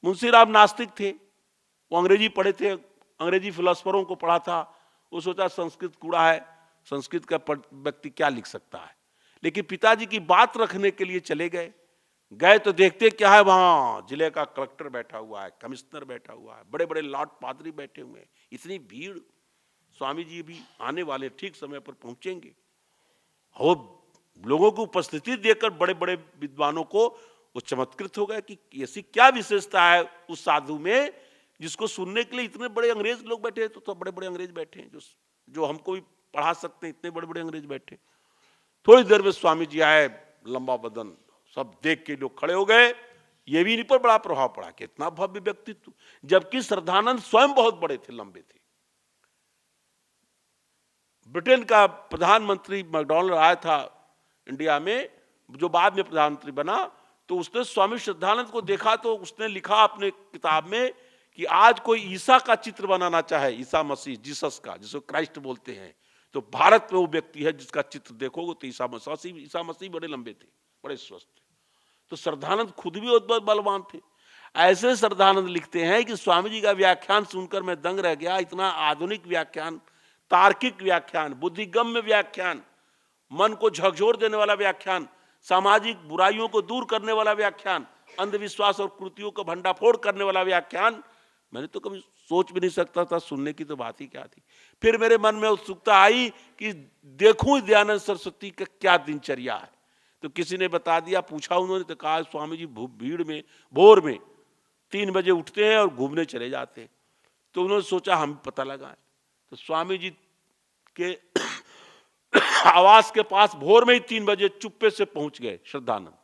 मुंशीराम नास्तिक थे, वो अंग्रेजी पढ़े थे, अंग्रेजी फिलोसफरों को पढ़ा था। वो सोचा संस्कृत कूड़ा है, संस्कृत का व्यक्ति क्या लिख सकता है। लेकिन पिताजी की बात रखने के लिए चले गए। गए तो देखते क्या है, वहां जिले का कलेक्टर बैठा हुआ है, कमिश्नर बैठा हुआ है, बड़े बड़े लॉर्ड पादरी बैठे हुए हैं, इतनी भीड़। स्वामी जी भी आने वाले, ठीक समय पर पहुंचेंगे। वो लोगों की उपस्थिति देखकर बड़े बड़े विद्वानों को वो चमत्कृत हो गए कि ऐसी क्या विशेषता है उस साधु में, जिसको सुनने के लिए इतने बड़े अंग्रेज लोग बैठे हैं। तो बड़े बड़े अंग्रेज बैठे हैं जो हमको भी पढ़ा सकते हैं, इतने बड़े बड़े अंग्रेज बैठे। थोड़ी देर में स्वामी जी आए, लंबा बदन, सब देख के लोग खड़े हो गए। ये भी इन पर बड़ा प्रभाव पड़ा कि इतना भव्य व्यक्तित्व, जबकि श्रद्धानंद स्वयं बहुत बड़े थे, लंबे थे। ब्रिटेन का प्रधानमंत्री मैकडॉनल्ड आया था इंडिया में, जो बाद में प्रधानमंत्री बना, तो उसने स्वामी श्रद्धानंद को देखा तो उसने लिखा अपने किताब में कि आज कोई ईसा का चित्र बनाना चाहे, ईसा मसीह, जीसस का, जिसको क्राइस्ट बोलते हैं, तो भारत में वो व्यक्ति है जिसका चित्र देखोगे तो ईसा मसीह बड़े लंबे थे, बड़े स्वस्थ थे। तो श्रद्धानंद खुद भी बहुत बलवान थे। ऐसे श्रद्धानंद लिखते हैं कि स्वामी जी का व्याख्यान सुनकर मैं दंग रह गया। इतना आधुनिक व्याख्यान, तार्किक व्याख्यान, बुद्धिगम्य व्याख्यान, मन को झकझोर देने वाला व्याख्यान, सामाजिक बुराइयों को दूर करने वाला व्याख्यान, अंधविश्वास और कृतियों को भंडाफोड़ करने वाला व्याख्यान मैंने तो कभी सोच भी नहीं सकता था। सुनने की तो बात ही क्या थी। फिर मेरे मन में उत्सुकता आई कि देखूं दयानंद सरस्वती का क्या दिनचर्या है। तो किसी ने बता दिया, पूछा उन्होंने, तो कहा स्वामी जी भीड़ में, भोर में 3 बजे उठते हैं और घूमने चले जाते हैं। तो उन्होंने सोचा हम पता लगाएं। तो स्वामी जी के आवास के पास भोर में ही 3 बजे चुप्पे से पहुंच गए श्रद्धानंद।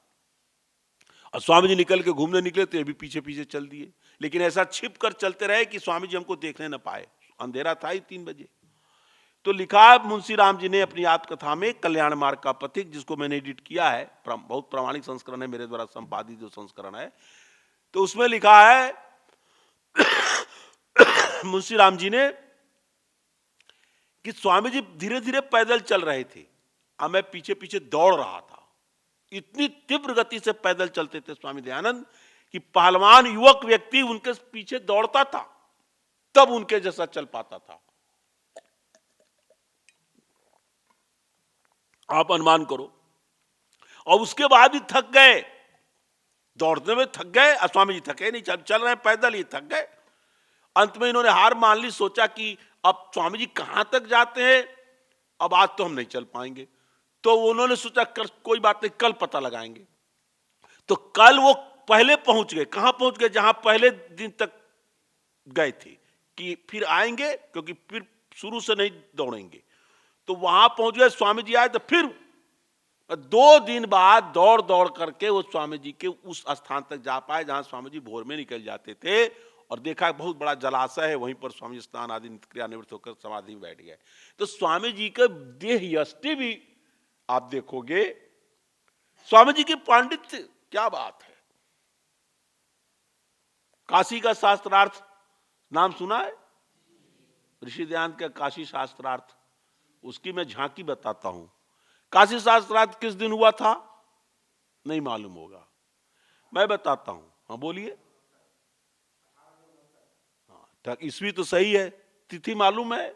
और स्वामी जी निकल के घूमने निकले तो ये भी पीछे पीछे चल दिए, लेकिन ऐसा छिप कर चलते रहे कि स्वामी जी हमको देखने न पाए। अंधेरा था ही 3 बजे। तो लिखा मुंशी राम जी ने अपनी आत्मकथा में, कल्याण मार्ग का पथिक, जिसको मैंने एडिट किया है, बहुत प्रामाणिक संस्करण है, मेरे द्वारा संपादित जो संस्करण है, तो उसमें लिखा है मुंशी राम जी ने कि स्वामी जी धीरे धीरे पैदल चल रहे थे और मैं पीछे पीछे दौड़ रहा था। इतनी तीव्र गति से पैदल चलते थे स्वामी दयानंद कि पहलवान युवक व्यक्ति उनके पीछे दौड़ता था, तब उनके जैसा चल पाता था। आप अनुमान करो। और उसके बाद भी थक गए, दौड़ने में थक गए। स्वामी जी थके नहीं, चल रहे पैदल ही थक गए। अंत में इन्होंने हार मान ली, सोचा कि अब स्वामी जी कहां तक जाते हैं, अब आज तो हम नहीं चल पाएंगे। तो उन्होंने सोचा कोई बात नहीं, कल पता लगाएंगे। तो कल वो पहले पहुंच गए। कहां पहुंच गए? जहां पहले दिन तक गए थे कि फिर आएंगे, क्योंकि फिर शुरू से नहीं दौड़ेंगे। तो वहां पहुंच गए। स्वामी जी आए तो फिर 2 दिन बाद दौड़ दौड़ करके वो स्वामी जी के उस स्थान तक जा पाए जहां स्वामी जी भोर में निकल जाते थे और देखा बहुत बड़ा जलाशय है, वहीं पर स्वामी स्नान आदि क्रिया निवृत्त होकर समाधि में बैठ गए। तो स्वामी जी का देह यष्टि भी आप देखोगे, स्वामी जी की पांडित्य क्या बात है। काशी का शास्त्रार्थ नाम सुना है? ऋषि दयानंद का काशी शास्त्रार्थ, उसकी मैं झांकी बताता हूं। काशी शास्त्रार्थ किस दिन हुआ था नहीं मालूम होगा, मैं बताता हूं। हाँ बोलिए। हाँ, ईस्वी तो सही है, तिथि मालूम है?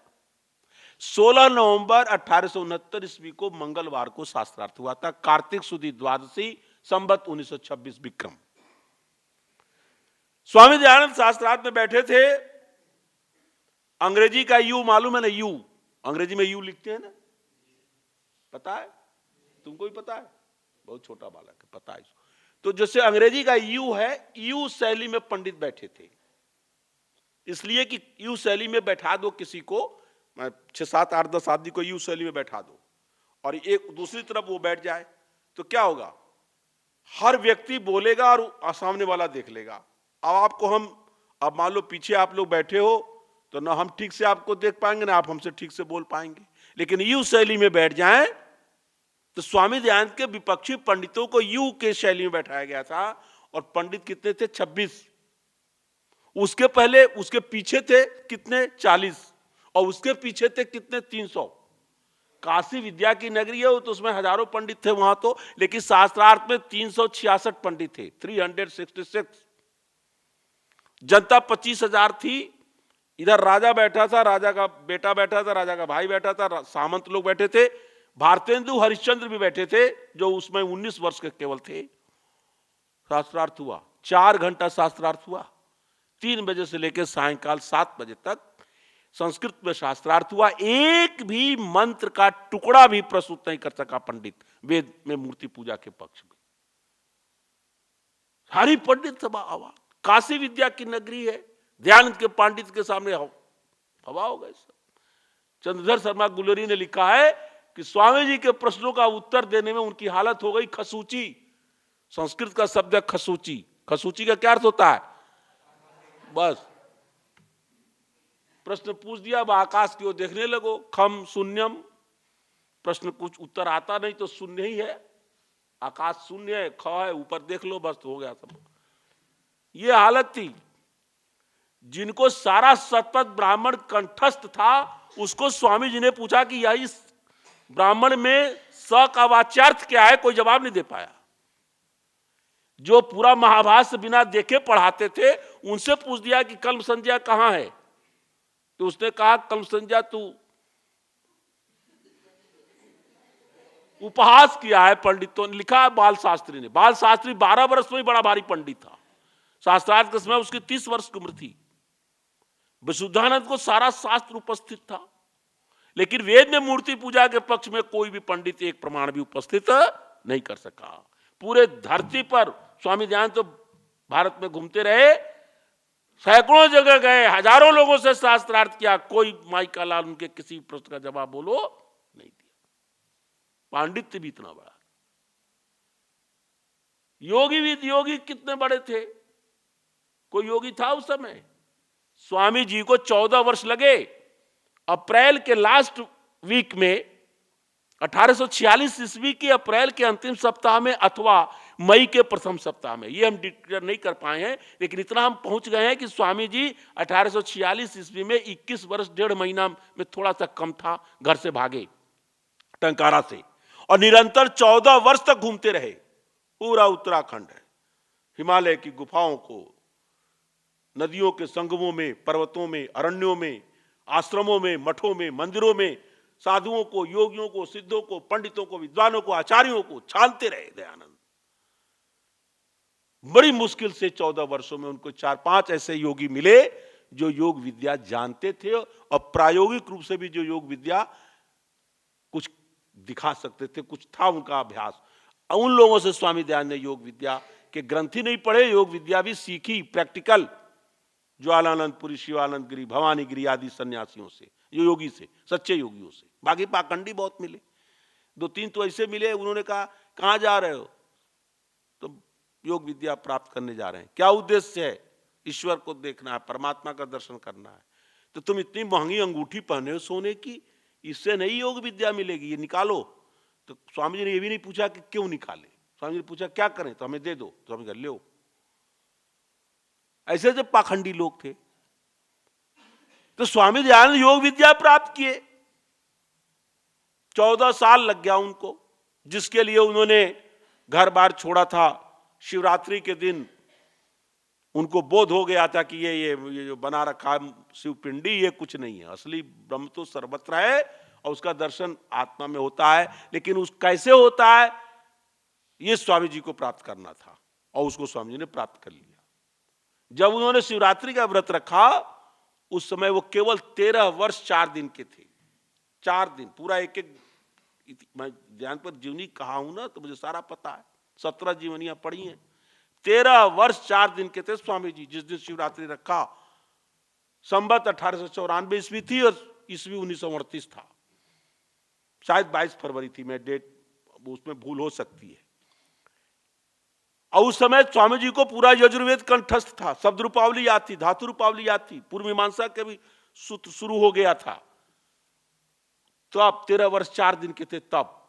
16 नवंबर 1869 ईस्वी को मंगलवार को शास्त्रार्थ हुआ था। कार्तिक सुदी द्वादशी, संवत 1926 विक्रम। स्वामी दयानंद शास्त्रार्थ में बैठे थे। अंग्रेजी का यू मालूम है ना? यू, अंग्रेजी में यू लिखते हैं ना, पता है? तुमको भी पता है? बहुत छोटा बालक है, पता है इसको। तो जैसे अंग्रेजी का यू है, यू शैली में पंडित बैठे थे, इसलिए कि यू शैली में बैठा दो किसी को, 6, 7, 8, 10 आदमी को यू शैली में बैठा दो और एक दूसरी तरफ वो बैठ जाए, तो क्या होगा? हर व्यक्ति बोलेगा और सामने वाला देख लेगा। अब आपको हम, अब मान लो पीछे आप लोग बैठे हो तो ना हम ठीक से आपको देख पाएंगे ना आप हमसे ठीक से बोल पाएंगे। लेकिन यू शैली में बैठ जाएं तो स्वामी दयानंद के विपक्षी पंडितों को यू के शैली में बैठाया गया था। और पंडित कितने थे? 26। उसके पहले, उसके पीछे थे कितने? 40। और उसके पीछे थे कितने? 300। काशी विद्या की नगरी है, तो उसमें हजारों पंडित थे वहां तो, लेकिन शास्त्रार्थ में 366 पंडित थे, 366। जनता 25,000 थी। इधर राजा बैठा था, राजा का बेटा बैठा था, राजा का भाई बैठा था, सामंत लोग बैठे थे, भारतेंदु हरिश्चंद्र भी बैठे थे जो उसमें 19 वर्ष के केवल थे। शास्त्रार्थ हुआ, 4 घंटा शास्त्रार्थ हुआ, 3 बजे से लेकर सायंकाल 7 बजे तक संस्कृत में शास्त्रार्थ हुआ। एक भी मंत्र का टुकड़ा भी प्रस्तुत नहीं कर सका पंडित वेद में मूर्ति पूजा के पक्ष में। सारी पंडित सभा आवाज। काशी विद्या की नगरी है, दयानंद के पांडित के सामने हवा हो गए सब। चंद्रधर शर्मा गुलेरी ने लिखा है कि स्वामी जी के प्रश्नों का उत्तर देने में उनकी हालत हो गई खसूची। संस्कृत का शब्द है खसूची। खसूची का क्या अर्थ होता है? बस प्रश्न पूछ दिया, अब आकाश की ओर देखने लगो, खम शून्यम। प्रश्न कुछ उत्तर आता नहीं तो शून्य ही है, आकाश शून्य है, ख है, ऊपर देख लो, बस हो गया सब। ये हालत थी। जिनको सारा शतपथ ब्राह्मण कंठस्थ था, उसको स्वामी जी ने पूछा कि यह इस ब्राह्मण में स का वाच्यार्थ क्या है, कोई जवाब नहीं दे पाया। जो पूरा महाभाष्य बिना देखे पढ़ाते थे, उनसे पूछ दिया कि कल्म संज्ञा कहां है, तो उसने कहा कल्म संज्ञा तू उपहास किया है पंडितों ने। लिखा है बाल शास्त्री ने। बाल शास्त्री 12 वर्ष में बड़ा भारी पंडित था। शास्त्रार्थ के समय उसकी 30 वर्ष की उम्र थी। विशुद्धानंद को सारा शास्त्र उपस्थित था, लेकिन वेद में मूर्ति पूजा के पक्ष में कोई भी पंडित एक प्रमाण भी उपस्थित नहीं कर सका। पूरे धरती पर स्वामी दयानंद तो भारत में घूमते रहे, सैकड़ों जगह गए, हजारों लोगों से शास्त्रार्थ किया, कोई माई का लाल उनके किसी प्रश्न का जवाब बोलो नहीं दिया। पांडित्य भी इतना बड़ा। योगी कितने बड़े थे? कोई योगी था उस समय? स्वामी जी को 14 वर्ष लगे। अप्रैल के लास्ट वीक में 1846 ईस्वी की अप्रैल के अंतिम सप्ताह में अथवा मई के प्रथम सप्ताह में, ये हम डिक्लेयर नहीं कर पाए हैं, लेकिन इतना हम पहुंच गए हैं कि स्वामी जी 1846 ईस्वी में 21 वर्ष 1.5 महीना में थोड़ा सा कम था, घर से भागे टंकारा से, और निरंतर 14 वर्ष तक घूमते रहे। पूरा उत्तराखंड है, हिमालय की गुफाओं को, नदियों के संगमों में, पर्वतों में, अरण्यों में, आश्रमों में, मठों में, मंदिरों में साधुओं को, योगियों को, सिद्धों को, पंडितों को, विद्वानों को, आचार्यों को छानते रहे दयानंद। बड़ी मुश्किल से 14 वर्षों में उनको 4-5 ऐसे योगी मिले जो योग विद्या जानते थे और प्रायोगिक रूप से भी जो योग विद्या कुछ दिखा सकते थे, कुछ था उनका अभ्यास। उन लोगों से स्वामी दयानंद ने योग विद्या के ग्रंथ ही नहीं पढ़े, योग विद्या भी सीखी प्रैक्टिकल, ज्वालानंदपुरी, शिवानंद गिरी, भवानी गिरी आदि सन्यासियों से, योगी से, सच्चे योगियों से। बाकी पाखंडी बहुत मिले, 2-3 तो ऐसे मिले, उन्होंने कहा कहां जा रहे हो, तो योग विद्या प्राप्त करने जा रहे हैं। क्या उद्देश्य है? ईश्वर को देखना है, परमात्मा का दर्शन करना है, तो तुम इतनी महंगी अंगूठी पहने हो सोने की, इससे नहीं योग विद्या मिलेगी, ये निकालो। तो स्वामी जी ने ये भी नहीं पूछा कि क्यों निकाले, स्वामी जी ने पूछा क्या करें, तो हमें दे दो, तो हमें कर लो। ऐसे जो पाखंडी लोग थे, तो स्वामी दयानंद योग विद्या प्राप्त किए, 14 साल लग गया उनको, जिसके लिए उन्होंने घर बार छोड़ा था। शिवरात्रि के दिन उनको बोध हो गया था कि ये जो बना रखा शिवपिंडी ये कुछ नहीं है, असली ब्रह्म तो सर्वत्र है और उसका दर्शन आत्मा में होता है। लेकिन उस कैसे होता है ये स्वामी जी को प्राप्त करना था, और उसको स्वामी जी ने प्राप्त कर लिया। जब उन्होंने शिवरात्रि का व्रत रखा, उस समय वो केवल 13 वर्ष 4 दिन के थे। 4 दिन पूरा एक एक, मैं ध्यान पर जीवनी कहा हूं ना, तो मुझे सारा पता है, 17 जीवनियां पढ़ी हैं। 13 वर्ष 4 दिन के थे स्वामी जी जिस दिन शिवरात्रि रखा। संवत 1894 ईस्वी थी और ईस्वी 1938 था, शायद 22 फरवरी थी, मैं डेट उसमें भूल हो सकती है। और उस समय स्वामी जी को पूरा यजुर्वेद कंठस्थ था, शब्द रूपावली याद थी, धातु रूपावली याद थी, पूर्व मीमांसा के भी सूत्र शुरू हो गया था। तो आप 13 वर्ष 4 दिन के थे तब।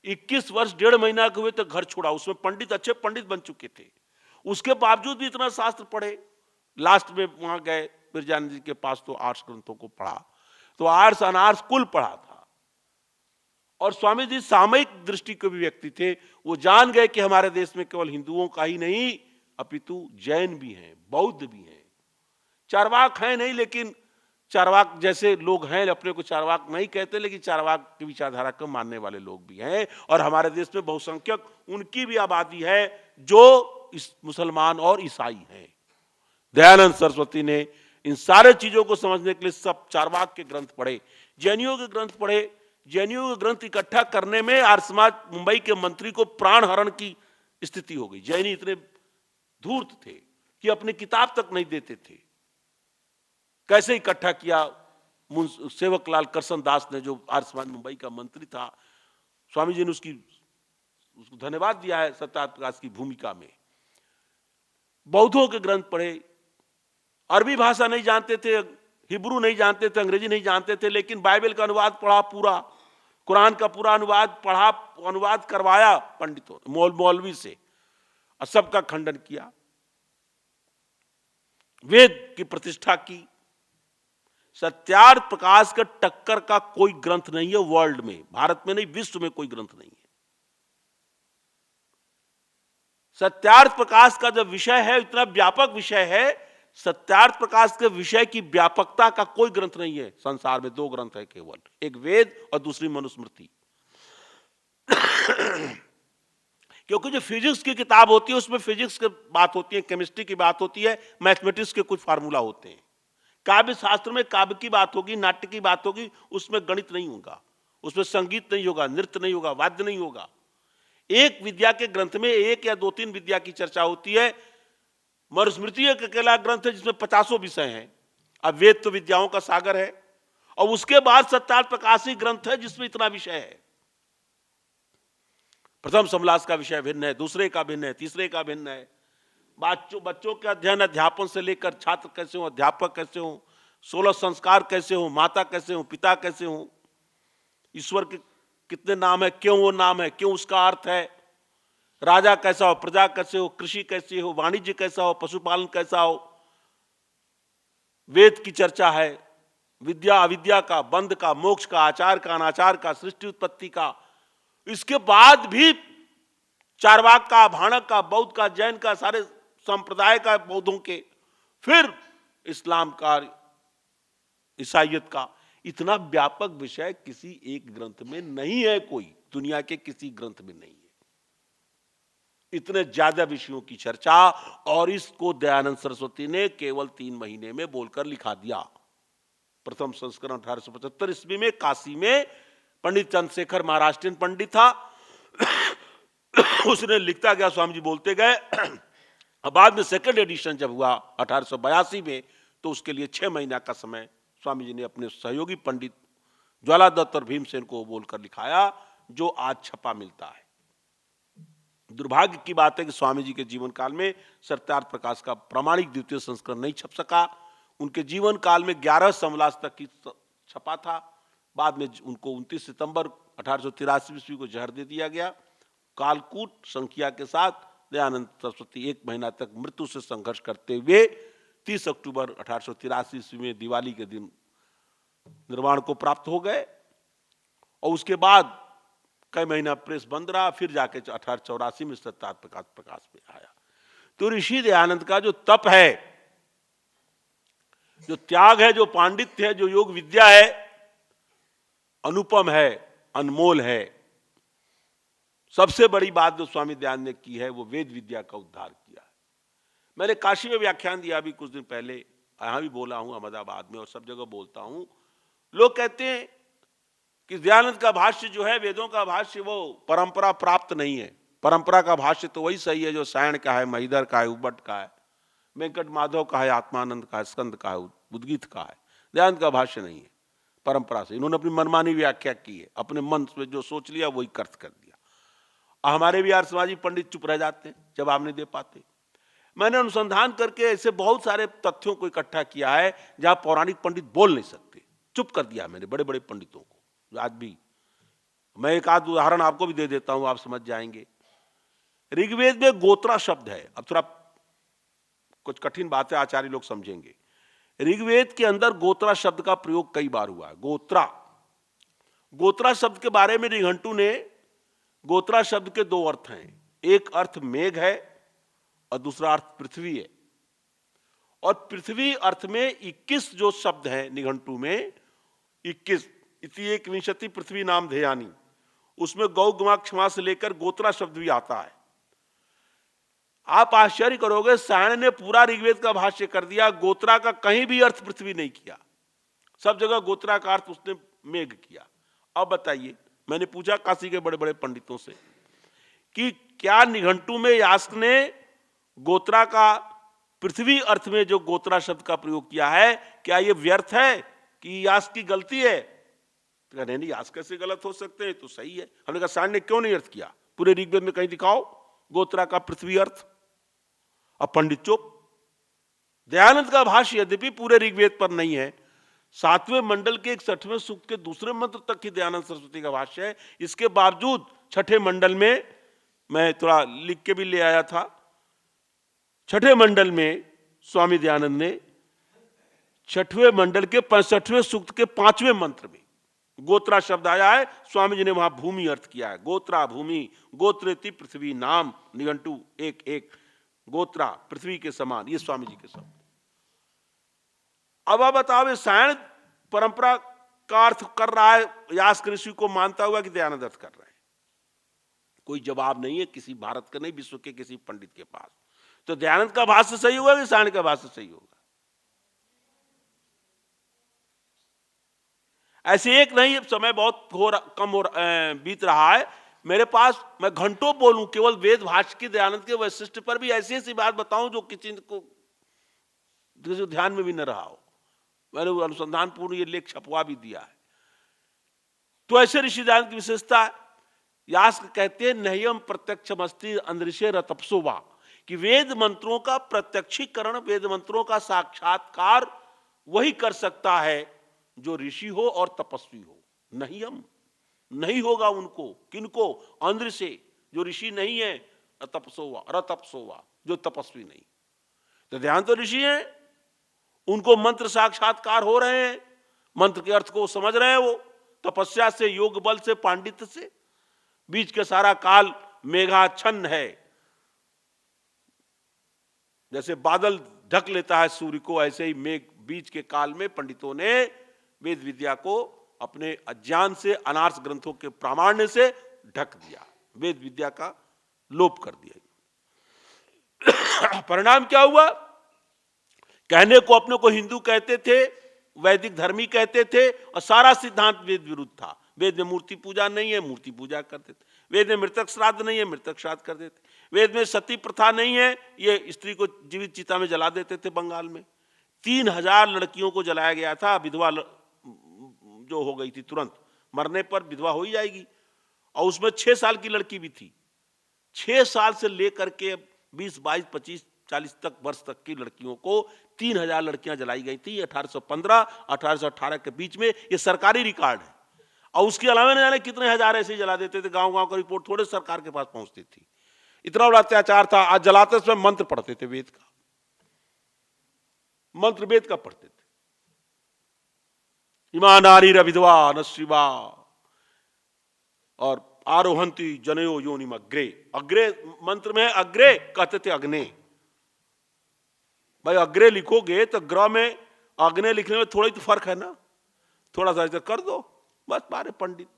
21 वर्ष 1.5 महीना के हुए तो घर छोड़ा, उसमें पंडित, अच्छे पंडित बन चुके थे। उसके बावजूद भी इतना शास्त्र पढ़े। लास्ट में वहां गए बिरजानंद जी के पास, तो आर्ट्स ग्रंथों को पढ़ा, तो आर्ट्स अनार्ट्स कुल पढ़ा था। और स्वामी जी सामयिक दृष्टि के भी व्यक्ति थे। वो जान गए कि हमारे देश में केवल हिंदुओं का ही नहीं, अपितु जैन भी हैं, बौद्ध भी हैं, चारवाक हैं नहीं, लेकिन चारवाक जैसे लोग हैं, अपने को चारवाक नहीं कहते, लेकिन चारवाक की विचारधारा को मानने वाले लोग भी हैं। और हमारे देश में बहुसंख्यक उनकी भी आबादी है जो मुसलमान और ईसाई हैं। दयानंद सरस्वती ने इन सारे चीजों को समझने के लिए सब चारवाक के ग्रंथ पढ़े, जैनियों के ग्रंथ पढ़े। जैनियों के ग्रंथ इकट्ठा करने में आर्य समाज मुंबई के मंत्री को प्राण हरण की स्थिति हो गई। जैनी इतने धूर्त थे कि अपनी किताब तक नहीं देते थे। कैसे इकट्ठा किया सेवकलाल करसन दास ने, जो आर्य समाज मुंबई का मंत्री था। स्वामी जी ने उसको धन्यवाद दिया है सत्यार्थ प्रकाश की भूमिका में। बौद्धों के ग्रंथ पढ़े, अरबी भाषा नहीं जानते थे, हिब्रू नहीं जानते थे, अंग्रेजी नहीं जानते थे, लेकिन बाइबल का अनुवाद पढ़ा, पूरा कुरान का पूरा अनुवाद पढ़ा, अनुवाद करवाया पंडितों मौलवी से, और सबका खंडन किया, वेद की प्रतिष्ठा की। सत्यार्थ प्रकाश का टक्कर का कोई ग्रंथ नहीं है वर्ल्ड में, भारत में नहीं, विश्व में कोई ग्रंथ नहीं है। सत्यार्थ प्रकाश का जो विषय है इतना व्यापक विषय है, सत्यार्थ प्रकाश के विषय की व्यापकता का कोई ग्रंथ नहीं है संसार में। 2 ग्रंथ है केवल, एक वेद और दूसरी मनुस्मृति। क्योंकि जो फिजिक्स की किताब होती है उसमें फिजिक्स की बात होती है, केमिस्ट्री की बात होती है, मैथमेटिक्स के कुछ फार्मूला होते हैं। काव्य शास्त्र में काव्य की बात होगी, नाट्य की बात होगी, उसमें गणित नहीं होगा, उसमें संगीत नहीं होगा, नृत्य नहीं होगा, वाद्य नहीं होगा। एक विद्या के ग्रंथ में 1 या 2-3 विद्या की चर्चा होती है। मनुस्मृति एक अकेला ग्रंथ है जिसमें 50 विषय हैं। अब वेद तो विद्याओं का सागर है, और उसके बाद सत्यार्थ प्रकाशी ग्रंथ है जिसमें इतना विषय है। प्रथम समलास का विषय भिन्न है, दूसरे का भिन्न है, तीसरे का भिन्न है। बच्चों के अध्ययन अध्यापन से लेकर छात्र कैसे हो, अध्यापक कैसे हो, 16 संस्कार कैसे हो, माता कैसे हो, पिता कैसे हो, ईश्वर के कितने नाम है, क्यों वो नाम है, क्यों उसका अर्थ है, राजा कैसा हो, प्रजा कैसे हो, कृषि कैसे हो, वाणिज्य कैसा हो, पशुपालन कैसा हो। वेद की चर्चा है, विद्या अविद्या का, बंध का, मोक्ष का, आचार का, अनाचार का, सृष्टि उत्पत्ति का। इसके बाद भी चारवाक का, भाणक का, बौद्ध का, जैन का, सारे संप्रदाय का, बौद्धों के, फिर इस्लाम का, ईसाइयत का। इतना व्यापक विषय किसी एक ग्रंथ में नहीं है, कोई दुनिया के किसी ग्रंथ में नहीं है। इतने ज्यादा विषयों की चर्चा, और इसको दयानंद सरस्वती ने केवल 3 महीने में बोलकर लिखा दिया। प्रथम संस्करण 1875 ईस्वी में काशी में पंडित चंद्रशेखर महाराष्ट्रियन पंडित था, उसने लिखता गया, स्वामी जी बोलते गए। अब बाद में सेकंड एडिशन जब हुआ 1882 में, तो उसके लिए 6 महीना का समय स्वामी जी ने अपने सहयोगी पंडित ज्वाला दत्त और भीमसेन को बोलकर लिखाया, जो आज छपा मिलता है। दुर्भाग्य की बात है कि स्वामी जी के जीवन काल में सत्यार्थ प्रकाश का प्रामाणिक द्वितीय संस्करण नहीं छप सका। उनके जीवन काल में 11 समलास तक की छपा था। बाद में उनको 29 सितंबर 1883 ईस्वी को जहर दे दिया गया। कालकूट संख्या के साथ दयानंद सरस्वती 1 महीना तक मृत्यु से संघर्ष करते हुए 30 अक्टूबर 1883 ईस्वी में दिवाली के दिन निर्वाण को प्राप्त हो गए। और उसके बाद कई महीना प्रेस बंद रहा, फिर जाके 1884 में सत्यार्थ प्रकाश में आया। तो ऋषि दयानंद का जो तप है, जो त्याग है, जो पांडित्य है, जो योग विद्या है, अनुपम है, अनमोल है। सबसे बड़ी बात जो स्वामी दयानंद ने की है वो वेद विद्या का उद्धार किया है। मैंने काशी में व्याख्यान दिया अभी कुछ दिन पहले, यहां भी बोला हूं, अहमदाबाद में और सब जगह बोलता हूं। लोग कहते हैं कि दयानंद का भाष्य जो है, वेदों का भाष्य, वो परंपरा प्राप्त नहीं है। परंपरा का भाष्य तो वही सही है जो सायण का है, महिधर का है, उबट का है, वेंकट माधव का है, आत्मानंद का है, स्कंद का है, उद्गीत का है। दयानंद का भाष्य नहीं है परंपरा से। इन्होंने अपनी मनमानी व्याख्या की है, अपने मन में जो सोच लिया वही कर्त कर दिया। हमारे भी आर्य समाजी पंडित चुप रह जाते हैं, जवाब नहीं दे पाते। मैंने अनुसंधान करके ऐसे बहुत सारे तथ्यों को इकट्ठा किया है जहां पौराणिक पंडित बोल नहीं सकते, चुप कर दिया मैंने बड़े बड़े पंडितों को। आज भी मैं एक आध उदाहरण आपको भी दे देता हूं, आप समझ जाएंगे। ऋग्वेद में गोत्रा शब्द है। अब थोड़ा कुछ कठिन बातें आचार्य लोग समझेंगे। ऋग्वेद के अंदर गोत्रा शब्द का प्रयोग कई बार हुआ है। गोत्रा शब्द के बारे में निघंटू ने, गोत्रा शब्द के 2 अर्थ हैं। एक अर्थ मेघ है और दूसरा अर्थ पृथ्वी है। और पृथ्वी अर्थ में 21 जो शब्द है निघंटू में, 21 इति एक विंशति पृथ्वी नाम ध्येयानी, उसमें गौ गमा क्षमा से लेकर गोत्रा शब्द भी आता है। आप आश्चर्य करोगे, सायण ने पूरा ऋग्वेद का भाष्य कर दिया, गोत्रा का कहीं भी अर्थ पृथ्वी नहीं किया। सब जगह गोत्रा का अर्थ उसने मेघ किया। अब बताइए, मैंने पूछा काशी के बड़े बड़े पंडितों से कि क्या निघंटू में यास्क ने गोत्रा का पृथ्वी अर्थ में जो गोत्रा शब्द का प्रयोग किया है, क्या यह व्यर्थ है कि यास्क की गलती है? तो नहीं, यास्क कैसे गलत हो सकते हैं, तो सही है। हमने कहा सायण ने क्यों नहीं अर्थ किया? पूरे ऋग्वेद में कहीं दिखाओ गोत्रा का पृथ्वी अर्थ। अब पंडित चुप। दयानंद का भाष्य यद्यपि पूरे ऋग्वेद पर नहीं है, 7वें मंडल के 61वें सूक्त के दूसरे मंत्र तक ही दयानंद सरस्वती का भाष्य है। इसके बावजूद 6ठे मंडल में, मैं थोड़ा लिख के भी ले आया था, 6ठे मंडल में स्वामी दयानंद ने 6ठवें मंडल के 65वें सूक्त के 5वें मंत्र में गोत्रा शब्द आया है। स्वामी जी ने वहां भूमि अर्थ किया है। गोत्रा भूमि, गोत्रेति पृथ्वी नाम, निघंटू 1:1, गोत्रा पृथ्वी के समान, ये स्वामी जी के शब्द। अब आप बताओ, सायण परंपरा का अर्थ कर रहा है यास्क ऋषि को मानता हुआ कि दयानंद अर्थ कर रहे हैं? कोई जवाब नहीं है किसी भारत का नहीं, विश्व के किसी पंडित के पास। तो दयानंद का भाष्य सही होगा कि सायण का भाष्य सही होगा? ऐसे एक नहीं, समय बहुत कम बीत रहा है मेरे पास, मैं घंटों बोलूं केवल वेद भाष्य की दयानंद के वैशिष्ट पर भी ऐसी ऐसी बात बताऊं जो किसी को ध्यान में भी न रहा हो। मैंने वो अनुसंधान पूर्ण ये लेख छपवा भी दिया है। तो ऐसे ऋषि दयानंद की विशेषता है। यास्क कहते हैं नह्यम प्रत्यक्षमस्ति अंदृशे रतपसोवा, कि वेद मंत्रों का प्रत्यक्षीकरण, वेद मंत्रों का साक्षात्कार वही कर सकता है जो ऋषि हो और तपस्वी हो। नह्यम नहीं होगा उनको, किनको? अंध्र से, जो ऋषि नहीं है, रतपसोवा जो तपस्वी नहीं। तो ध्यान तो ऋषि हैं, उनको मंत्र साक्षात्कार हो रहे हैं, मंत्र के अर्थ को समझ रहे हैं, वो तपस्या से, योग बल से, पांडित्य से। बीच के सारा काल मेघाच्छन्न है, जैसे बादल ढक लेता है सूर्य को, ऐसे ही मेघ बीच के काल में पंडितों ने वेद विद्या को अपने अज्ञान से, अनार्स ग्रंथों के प्रामाण्य से ढक दिया, वेद विद्या का लोप कर दिया। परिणाम क्या हुआ? कहने को अपने को हिंदू कहते थे, वैदिक धर्मी कहते थे, और सारा सिद्धांत वेद विरुद्ध था। वेद में मूर्ति पूजा नहीं है, मूर्ति पूजा करते थे। वेद में मृतक श्राद्ध नहीं है, मृतक श्राद्ध कर देते। वेद में सती प्रथा नहीं है, ये स्त्री को जीवित चिता में जला देते थे। बंगाल में 3000 लड़कियों को जलाया गया था। विधवा जो हो गई थी, तुरंत मरने पर विधवा हो ही जाएगी, और उसमें 6 साल की लड़की भी थी। 6 साल से लेकर के 20, 22, 25, 40 तक वर्ष तक की लड़कियों को 3000 लड़कियां जलाई गई थी 1815, 1818 के बीच में। ये सरकारी रिकॉर्ड है। और उसके अलावा न जाने कितने हजार ऐसे ही जला देते थे। गांव गांव का रिपोर्ट थोड़े सरकार के पास पहुंचती थी। इतना बड़ा अत्याचार था। आज जलाते समय मंत्र पढ़ते थे, वेद का मंत्र, वेद का पढ़ते थे। इमा नारी रविधवा न शिवा और आरोहंती जनयो योनिम अग्रे। अग्रे मंत्र में अग्रे कहते थे अग्ने। भाई अग्रे लिखोगे तो ग्रह में अग्ने लिखने में थोड़ा ही तो फर्क है ना, थोड़ा सा इधर कर दो बस, बारे पंडित।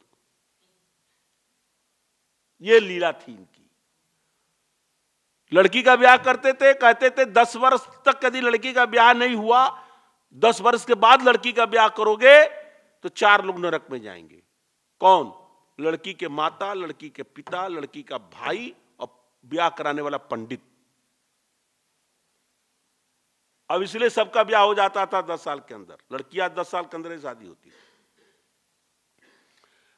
ये लीला थी इनकी। लड़की का ब्याह करते थे, कहते थे 10 वर्ष तक यदि लड़की का ब्याह नहीं हुआ, 10 वर्ष के बाद लड़की का ब्याह करोगे तो 4 लोग नरक में जाएंगे। कौन? लड़की के माता, लड़की के पिता, लड़की का भाई और ब्याह कराने वाला पंडित। अब इसलिए सबका ब्याह हो जाता था 10 साल के अंदर। लड़कियां 10 साल के अंदर ही शादी होती थी।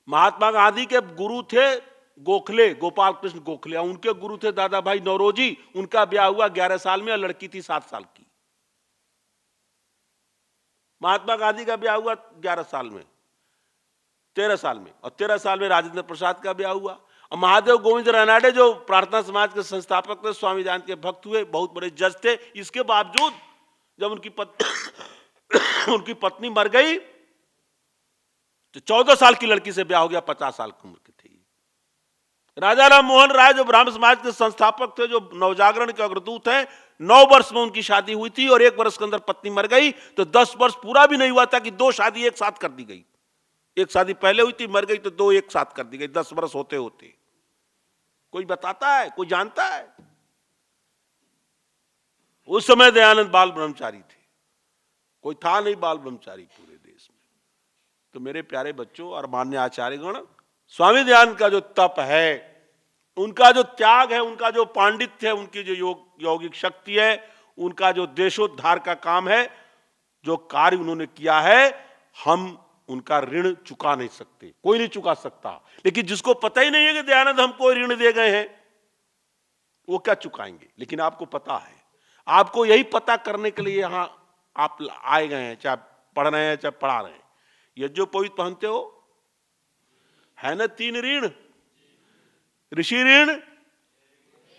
महात्मा गांधी के गुरु थे गोखले, गोपाल कृष्ण गोखले। उनके गुरु थे दादा भाई नौरोजी। उनका ब्याह हुआ 11 साल में और लड़की थी 7 साल की। महात्मा गांधी का ब्याह हुआ 11 साल में, 13 साल में, और 13 साल में राजेंद्र प्रसाद का ब्याह हुआ। और महादेव गोविंद रानाडे जो प्रार्थना समाज के संस्थापक थे, स्वामी दयानंद के भक्त हुए, बहुत बड़े जज थे। इसके बावजूद जब उनकी पत्नी मर गई तो 14 साल की लड़की से ब्याह हो गया, 50 साल की उम्र की थी। राजा राम मोहन राय जो ब्राह्म समाज के संस्थापक थे, जो नवजागरण के अग्रदूत हैं, 9 वर्ष में उनकी शादी हुई थी और 1 वर्ष के अंदर पत्नी मर गई। तो 10 वर्ष पूरा भी नहीं हुआ था कि 2 शादी एक साथ कर दी गई। एक शादी पहले हुई थी, मर गई, तो 2 एक साथ कर दी गई 10 वर्ष होते होते। कोई बताता है? कोई जानता है? उस समय दयानंद बाल ब्रह्मचारी थे, कोई था नहीं बाल ब्रह्मचारी पूरे देश में। तो मेरे प्यारे बच्चों और मान्य आचार्यगण, स्वामी दयानंद का जो तप है, उनका जो त्याग है, उनका जो पांडित्य है, उनकी जो यौगिक शक्ति है, उनका जो देशोद्धार का काम है, जो कार्य उन्होंने किया है, हम उनका ऋण चुका नहीं सकते, कोई नहीं चुका सकता। लेकिन जिसको पता ही नहीं है कि दयानंद हमको ऋण दे गए हैं, वो क्या चुकाएंगे? लेकिन आपको पता है। आपको यही पता करने के लिए यहां आप आए गए हैं, चाहे पढ़ रहे हैं चाहे पढ़ा रहे हैं। यज्ञोपवीत पहनते हो, है ना 3 ऋण। ऋषि ऋण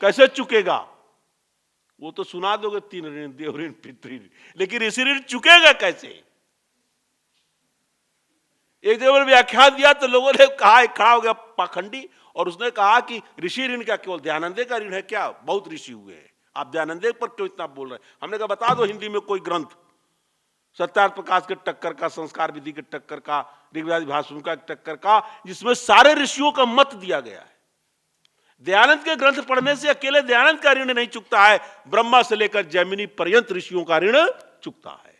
कैसे चुकेगा? वो तो सुना दोगे 3 ऋण, देव ऋण, पितृ ऋण, लेकिन ऋषि ऋण चुकेगा कैसे? एक जगह व्याख्यान दिया तो लोगों ने कहा, एक खड़ा हो गया पाखंडी, और उसने कहा कि ऋषि ऋण क्या केवल दयानंदे का ऋण है क्या? बहुत ऋषि हुए हैं, आप दयानंदे पर क्यों इतना बोल रहे हैं? हमने कहा बता दो हिंदी में कोई ग्रंथ, सत्यार्थ प्रकाश के टक्कर का, संस्कार विधि के टक्कर का, ऋग्वेद भाषण का टक्कर का, जिसमें सारे ऋषियों का मत दिया गया है। दयानंद के ग्रंथ पढ़ने से अकेले दयानंद का ऋण नहीं चुकता है, ब्रह्मा से लेकर जैमिनी पर्यंत ऋषियों का ऋण चुकता है।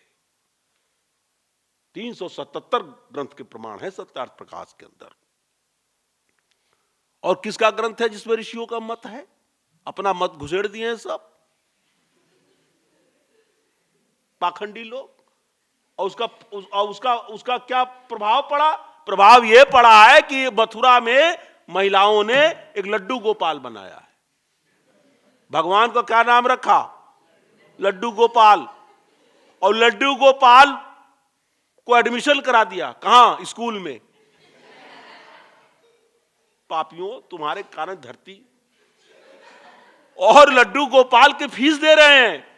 377 ग्रंथ के प्रमाण है सत्यार्थ प्रकाश के अंदर। और किसका ग्रंथ है जिसमें ऋषियों का मत है? अपना मत घुसेड़ दिए हैं सब पाखंडी लोग। और उसका क्या प्रभाव पड़ा? प्रभाव यह पड़ा है कि मथुरा में महिलाओं ने एक लड्डू गोपाल बनाया है। भगवान को क्या नाम रखा? लड्डू गोपाल। और लड्डू गोपाल को एडमिशन करा दिया कहां? स्कूल में। पापियों, तुम्हारे कारण धरती। और लड्डू गोपाल की फीस दे रहे हैं,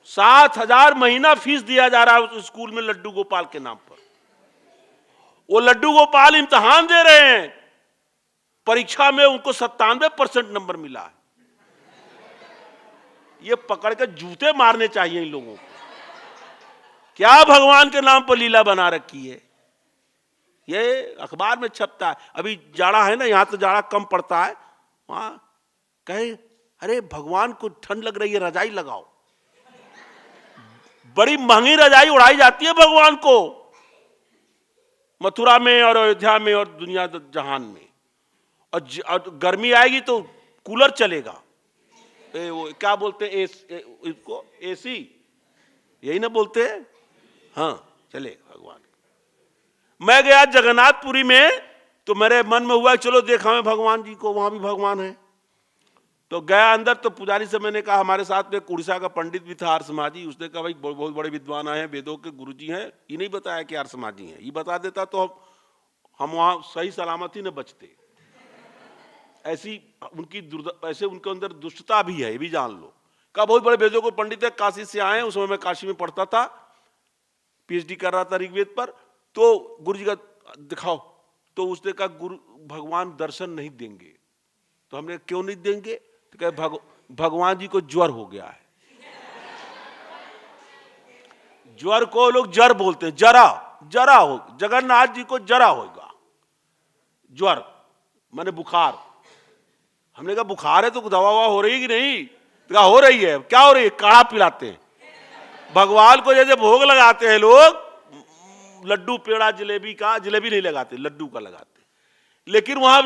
7,000 महीना फीस दिया जा रहा है उस स्कूल में लड्डू गोपाल के नाम पर। वो लड्डू गोपाल इम्तिहान दे रहे हैं, परीक्षा में उनको 97% नंबर मिला है। ये पकड़ के जूते मारने चाहिए इन लोगों को। क्या भगवान के नाम पर लीला बना रखी है? ये अखबार में छपता है। अभी जाड़ा है ना, यहां तो जाड़ा कम पड़ता है, वहां कहे अरे भगवान को ठंड लग रही है, रजाई लगाओ। बड़ी महंगी रजाई उड़ाई जाती है भगवान को, मथुरा में और अयोध्या में और दुनिया जहान में। और गर्मी आएगी तो कूलर चलेगा, वो क्या बोलते हैं इसको, एसी, यही ना बोलते हैं। हाँ चले भगवान। मैं गया जगन्नाथपुरी में तो मेरे मन में हुआ चलो देखा मैं भगवान जी को, वहां भी भगवान है। तो गया अंदर, तो पुजारी से मैंने कहा, हमारे साथ में उड़ीसा का पंडित भी था आर्य समाजी, उसने कहा भाई बहुत बड़े विद्वान आए हैं, वेदों के गुरुजी हैं, ये नहीं बताया कि आर्य समाजी हैं, ये बता देता तो हम वहां सही सलामत ही न बचते। ऐसी ऐसे उनके अंदर दुष्टता भी है, ये भी जान लो। कहा बहुत बड़े वेदों के पंडित है, काशी से आए हैं, उस समय मैं काशी में पढ़ता था, पीएचडी कर रहा था ऋग्वेद पर। तो गुरु जी का दिखाओ, तो उसने कहा गुरु भगवान दर्शन नहीं देंगे। तो हमने क्यों नहीं देंगे? तो कहे भगवान जी को ज्वर हो गया है। ज्वर को लोग जर बोलते हैं, जरा हो, जगन्नाथ जी को जरा होगा, ज्वर माने बुखार। हमने कहा बुखार है तो दवा हो रही है कि नहीं? तो कहा हो रही है। क्या हो रही है? काढ़ा पिलाते हैं भगवान को, जैसे भोग लगाते हैं लोग लड्डू पेड़ा जलेबी का, जलेबी नहीं लगाते, लड्डू का लगाते, लेकिन वहां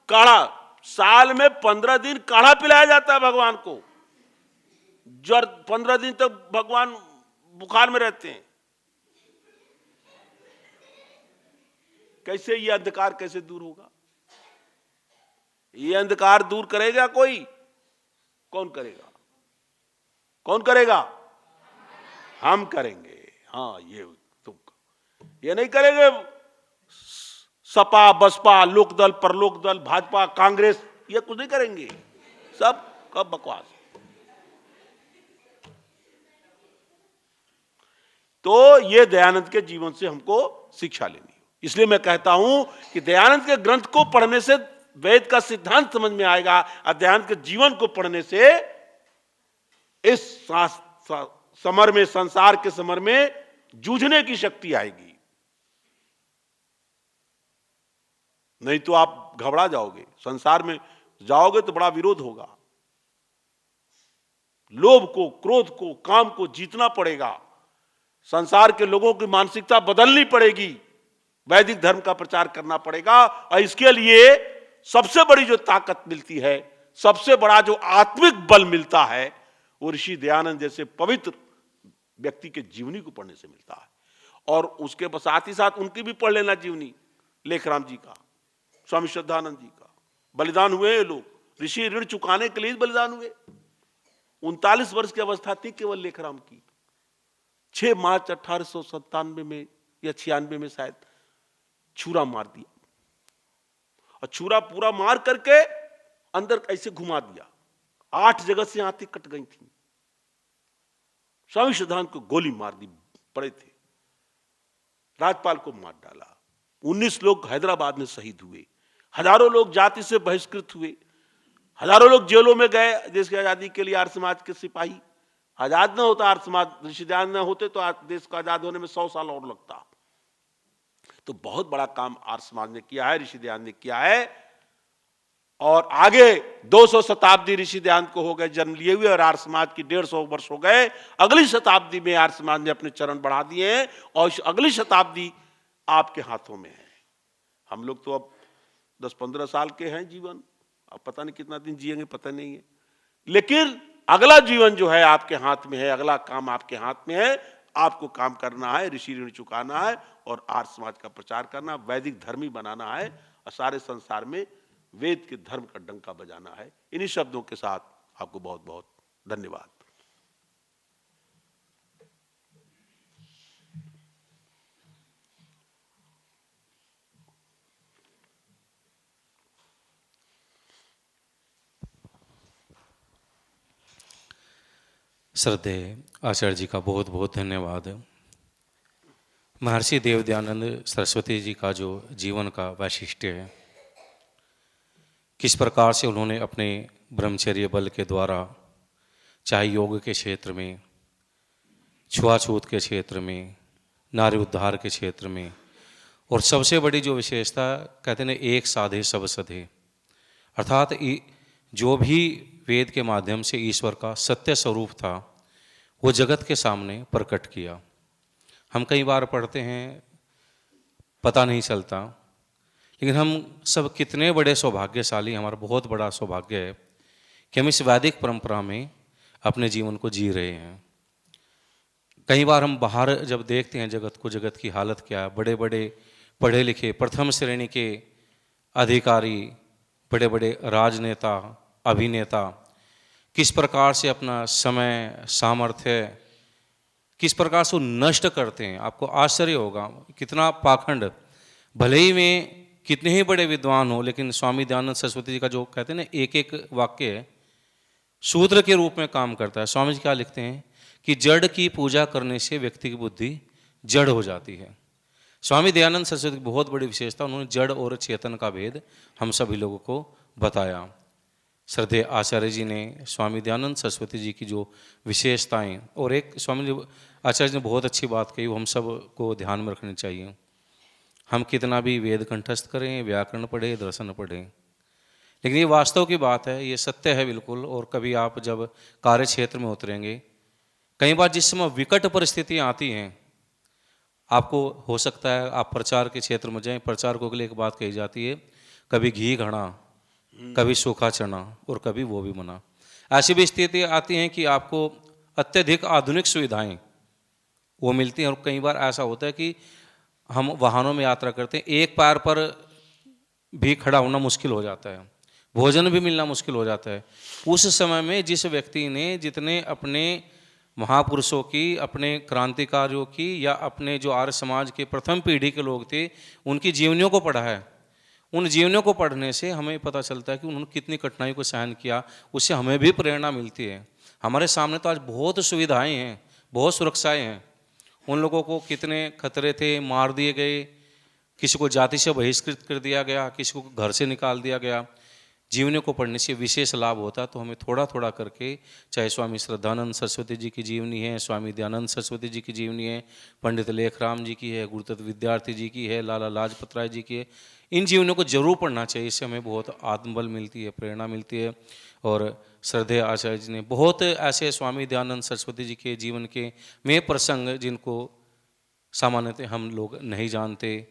काढ़ा, साल में 15 दिन काढ़ा पिलाया जाता है भगवान को। ज्वर 15 दिन तक भगवान बुखार में रहते हैं। कैसे ये अंधकार कैसे दूर होगा? ये अंधकार दूर करेगा कोई? कौन करेगा? कौन करेगा? हम करेंगे। हाँ, ये नहीं करेंगे सपा बसपा लोकदल परलोकदल भाजपा कांग्रेस, ये कुछ नहीं करेंगे, सब कब बकवास। तो ये दयानंद के जीवन से हमको शिक्षा लेनी है। इसलिए मैं कहता हूं कि दयानंद के ग्रंथ को पढ़ने से वेद का सिद्धांत समझ में आएगा, और दयानंद के जीवन को पढ़ने से इस समर में, संसार के समर में जूझने की शक्ति आएगी। नहीं तो आप घबरा जाओगे, संसार में जाओगे तो बड़ा विरोध होगा। लोभ को, क्रोध को, काम को जीतना पड़ेगा। संसार के लोगों की मानसिकता बदलनी पड़ेगी, वैदिक धर्म का प्रचार करना पड़ेगा। और इसके लिए सबसे बड़ी जो ताकत मिलती है, सबसे बड़ा जो आत्मिक बल मिलता है, वो ऋषि दयानंद जैसे पवित्र व्यक्ति के जीवनी को पढ़ने से मिलता है। और उसके साथ ही साथ उनकी भी पढ़ लेना जीवनी, लेखराम जी का, स्वामी श्रद्धानंद जी का। बलिदान हुए ये लोग, ऋषि ऋण चुकाने के लिए बलिदान हुए। 39 वर्ष की अवस्था थी केवल लेखराम की। 6 मार्च 1897 में या 96 में शायद छुरा मार दिया, और छुरा पूरा मार करके अंदर ऐसे घुमा दिया। 8 जगह से आंतें कट गई थी। स्वामी श्रद्धानंद को गोली मार दी, पड़े थे। राज्यपाल को मार डाला। 19 लोग हैदराबाद में शहीद हुए। हजारों लोग जाति से बहिष्कृत हुए। हजारों लोग जेलों में गए देश की आजादी के लिए। आर्य समाज के सिपाही, आजाद न होता आर्य समाज, ऋषि दयानंद न होते तो देश को आजाद होने में 100 साल और लगता। तो बहुत बड़ा काम आर्य समाज ने किया है, ऋषि दयानंद ने किया है। और आगे 200 शताब्दी ऋषि दयानंद को हो गए जन्म लिए हुए, और आर्य समाज की 150 वर्ष हो गए। अगली शताब्दी में आर्य समाज ने अपने चरण बढ़ा दिए हैं, और अगली शताब्दी आपके हाथों में है। हम लोग तो अब 10-15 साल के हैं जीवन, अब पता नहीं कितना दिन जिएंगे पता नहीं है, लेकिन अगला जीवन जो है आपके हाथ में है, अगला काम आपके हाथ में है। आपको काम करना है, ऋषि ऋण चुकाना है, और आर्य समाज का प्रचार करना, वैदिक धर्मी बनाना है, और सारे संसार में वेद के धर्म का डंका बजाना है। इन्हीं शब्दों के साथ आपको बहुत बहुत धन्यवाद। श्रद्धेय आचार्य जी का बहुत बहुत धन्यवाद। महर्षि देव दयानंद सरस्वती जी का जो जीवन का वैशिष्ट्य है, किस प्रकार से उन्होंने अपने ब्रह्मचर्य बल के द्वारा, चाहे योग के क्षेत्र में, छुआछूत के क्षेत्र में, नारी उद्धार के क्षेत्र में, और सबसे बड़ी जो विशेषता कहते हैं एक साधे सब सधे, अर्थात जो भी वेद के माध्यम से ईश्वर का सत्य स्वरूप था वो जगत के सामने प्रकट किया। हम कई बार पढ़ते हैं, पता नहीं चलता, लेकिन हम सब कितने बड़े सौभाग्यशाली, हमारा बहुत बड़ा सौभाग्य है कि हम इस वैदिक परंपरा में अपने जीवन को जी रहे हैं। कई बार हम बाहर जब देखते हैं जगत को, जगत की हालत क्या है, बड़े बड़े पढ़े लिखे प्रथम श्रेणी के अधिकारी, बड़े बड़े राजनेता, अभिनेता किस प्रकार से अपना समय, सामर्थ्य किस प्रकार से वो नष्ट करते हैं। आपको आश्चर्य होगा कितना पाखंड। भले ही वे कितने ही बड़े विद्वान हो, लेकिन स्वामी दयानंद सरस्वती जी का जो कहते हैं ना एक एक वाक्य है सूत्र के रूप में काम करता है। स्वामी जी क्या लिखते हैं कि जड़ की पूजा करने से व्यक्ति की बुद्धि जड़ हो जाती है। स्वामी दयानंद सरस्वती की बहुत बड़ी विशेषता, उन्होंने जड़ और चेतन का भेद हम सभी लोगों को बताया। श्रद्धेय आचार्य जी ने स्वामी दयानंद सरस्वती जी की जो विशेषताएं, और एक स्वामी जी आचार्य जी ने बहुत अच्छी बात कही, वो हम सब को ध्यान में रखनी चाहिए। हम कितना भी वेद कंठस्थ करें, व्याकरण पढ़े, दर्शन पढ़ें, लेकिन ये वास्तव की बात है, ये सत्य है बिल्कुल। और कभी आप जब कार्य क्षेत्र में उतरेंगे, कई बार जिस समय विकट परिस्थितियाँ आती हैं, आपको हो सकता है आप प्रचार के क्षेत्र में जाएं, प्रचारकों के लिए एक बात कही जाती है, कभी घी घड़ा, कभी सूखा चना और कभी वो भी मना। ऐसी भी स्थिति आती हैं कि आपको अत्यधिक आधुनिक सुविधाएं वो मिलती हैं, और कई बार ऐसा होता है कि हम वाहनों में यात्रा करते हैं, एक पैर पर भी खड़ा होना मुश्किल हो जाता है, भोजन भी मिलना मुश्किल हो जाता है। उस समय में जिस व्यक्ति ने जितने अपने महापुरुषों की, अपने क्रांतिकारियों की, या अपने जो आर्य समाज के प्रथम पीढ़ी के लोग थे उनकी जीवनियों को पढ़ा है, उन जीवनियों को पढ़ने से हमें पता चलता है कि उन्होंने कितनी कठिनाई को सहन किया, उससे हमें भी प्रेरणा मिलती है। हमारे सामने तो आज बहुत सुविधाएं हैं, बहुत सुरक्षाएं हैं, उन लोगों को कितने खतरे थे, मार दिए गए, किसी को जाति से बहिष्कृत कर दिया गया, किसी को घर से निकाल दिया गया। जीवनियों को पढ़ने से विशेष लाभ होता है। तो हमें थोड़ा थोड़ा करके, चाहे स्वामी श्रद्धानंद सरस्वती जी की जीवनी है, स्वामी दयानंद सरस्वती जी की जीवनी है, पंडित लेखराम जी की है, गुरुदत्त विद्यार्थी जी की है, लाला लाजपत राय जी की है, इन जीवनों को जरूर पढ़ना चाहिए। इससे हमें बहुत आत्मबल मिलती है, प्रेरणा मिलती है। और श्रद्धेय आचार्य जी ने बहुत ऐसे स्वामी दयानंद सरस्वती जी के जीवन के में प्रसंग, जिनको सामान्यतः हम लोग नहीं जानते,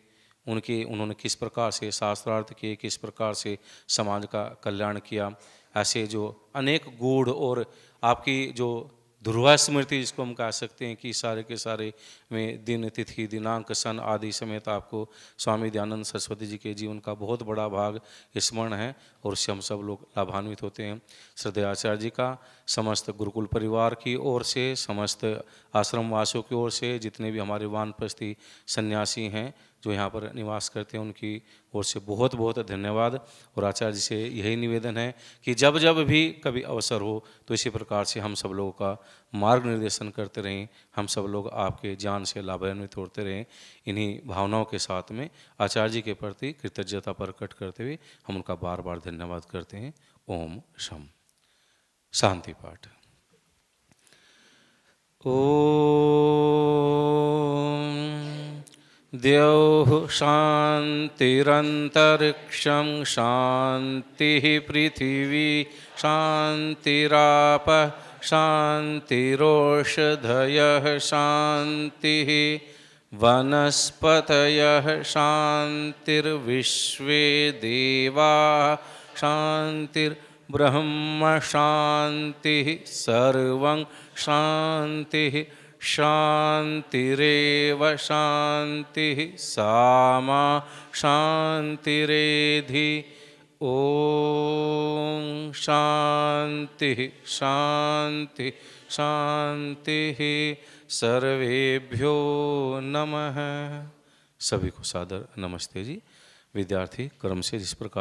उन्होंने किस प्रकार से शास्त्रार्थ किए, किस प्रकार से समाज का कल्याण किया, ऐसे जो अनेक गूढ़ और आपकी जो ध्रुवा स्मृति जिसको हम कह सकते हैं कि सारे के सारे में दिन, तिथि, दिनांक, सन आदि समेत आपको स्वामी दयानंद सरस्वती जी के जीवन का बहुत बड़ा भाग स्मरण है, और उससे हम सब लोग लाभान्वित होते हैं। श्रद्धेय आचार्य जी का समस्त गुरुकुल परिवार की ओर से, समस्त आश्रम वासियों की ओर से, जितने भी हमारे वानप्रस्थी सन्यासी हैं जो यहाँ पर निवास करते हैं, उनकी ओर से बहुत बहुत धन्यवाद। और आचार्य जी से यही निवेदन है कि जब जब भी कभी अवसर हो तो इसी प्रकार से हम सब लोगों का मार्ग निर्देशन करते रहें, हम सब लोग आपके ज्ञान से लाभान्वित होते रहें। इन्हीं भावनाओं के साथ में आचार्य जी के प्रति कृतज्ञता प्रकट करते हुए हम उनका बार बार धन्यवाद करते हैं। ओम शम शांति पाठ। ओम द्यौः शान्तिरन्तरिक्षं शान्तिः पृथिवी शान्तिरापः शान्तिरोषधयः शान्तिः वनस्पतयः शान्तिर्विश्वे देवाः शान्तिर्ब्रह्म शान्तिः सर्वं शान्तिः शान्तिरेव शान्तिः सामा शान्तिरेधि। ओम शान्तिः शान्तिः शान्तिः। सर्वेभ्यो नमः। सभी को सादर नमस्ते जी। विद्यार्थी क्रम से जिस प्रकार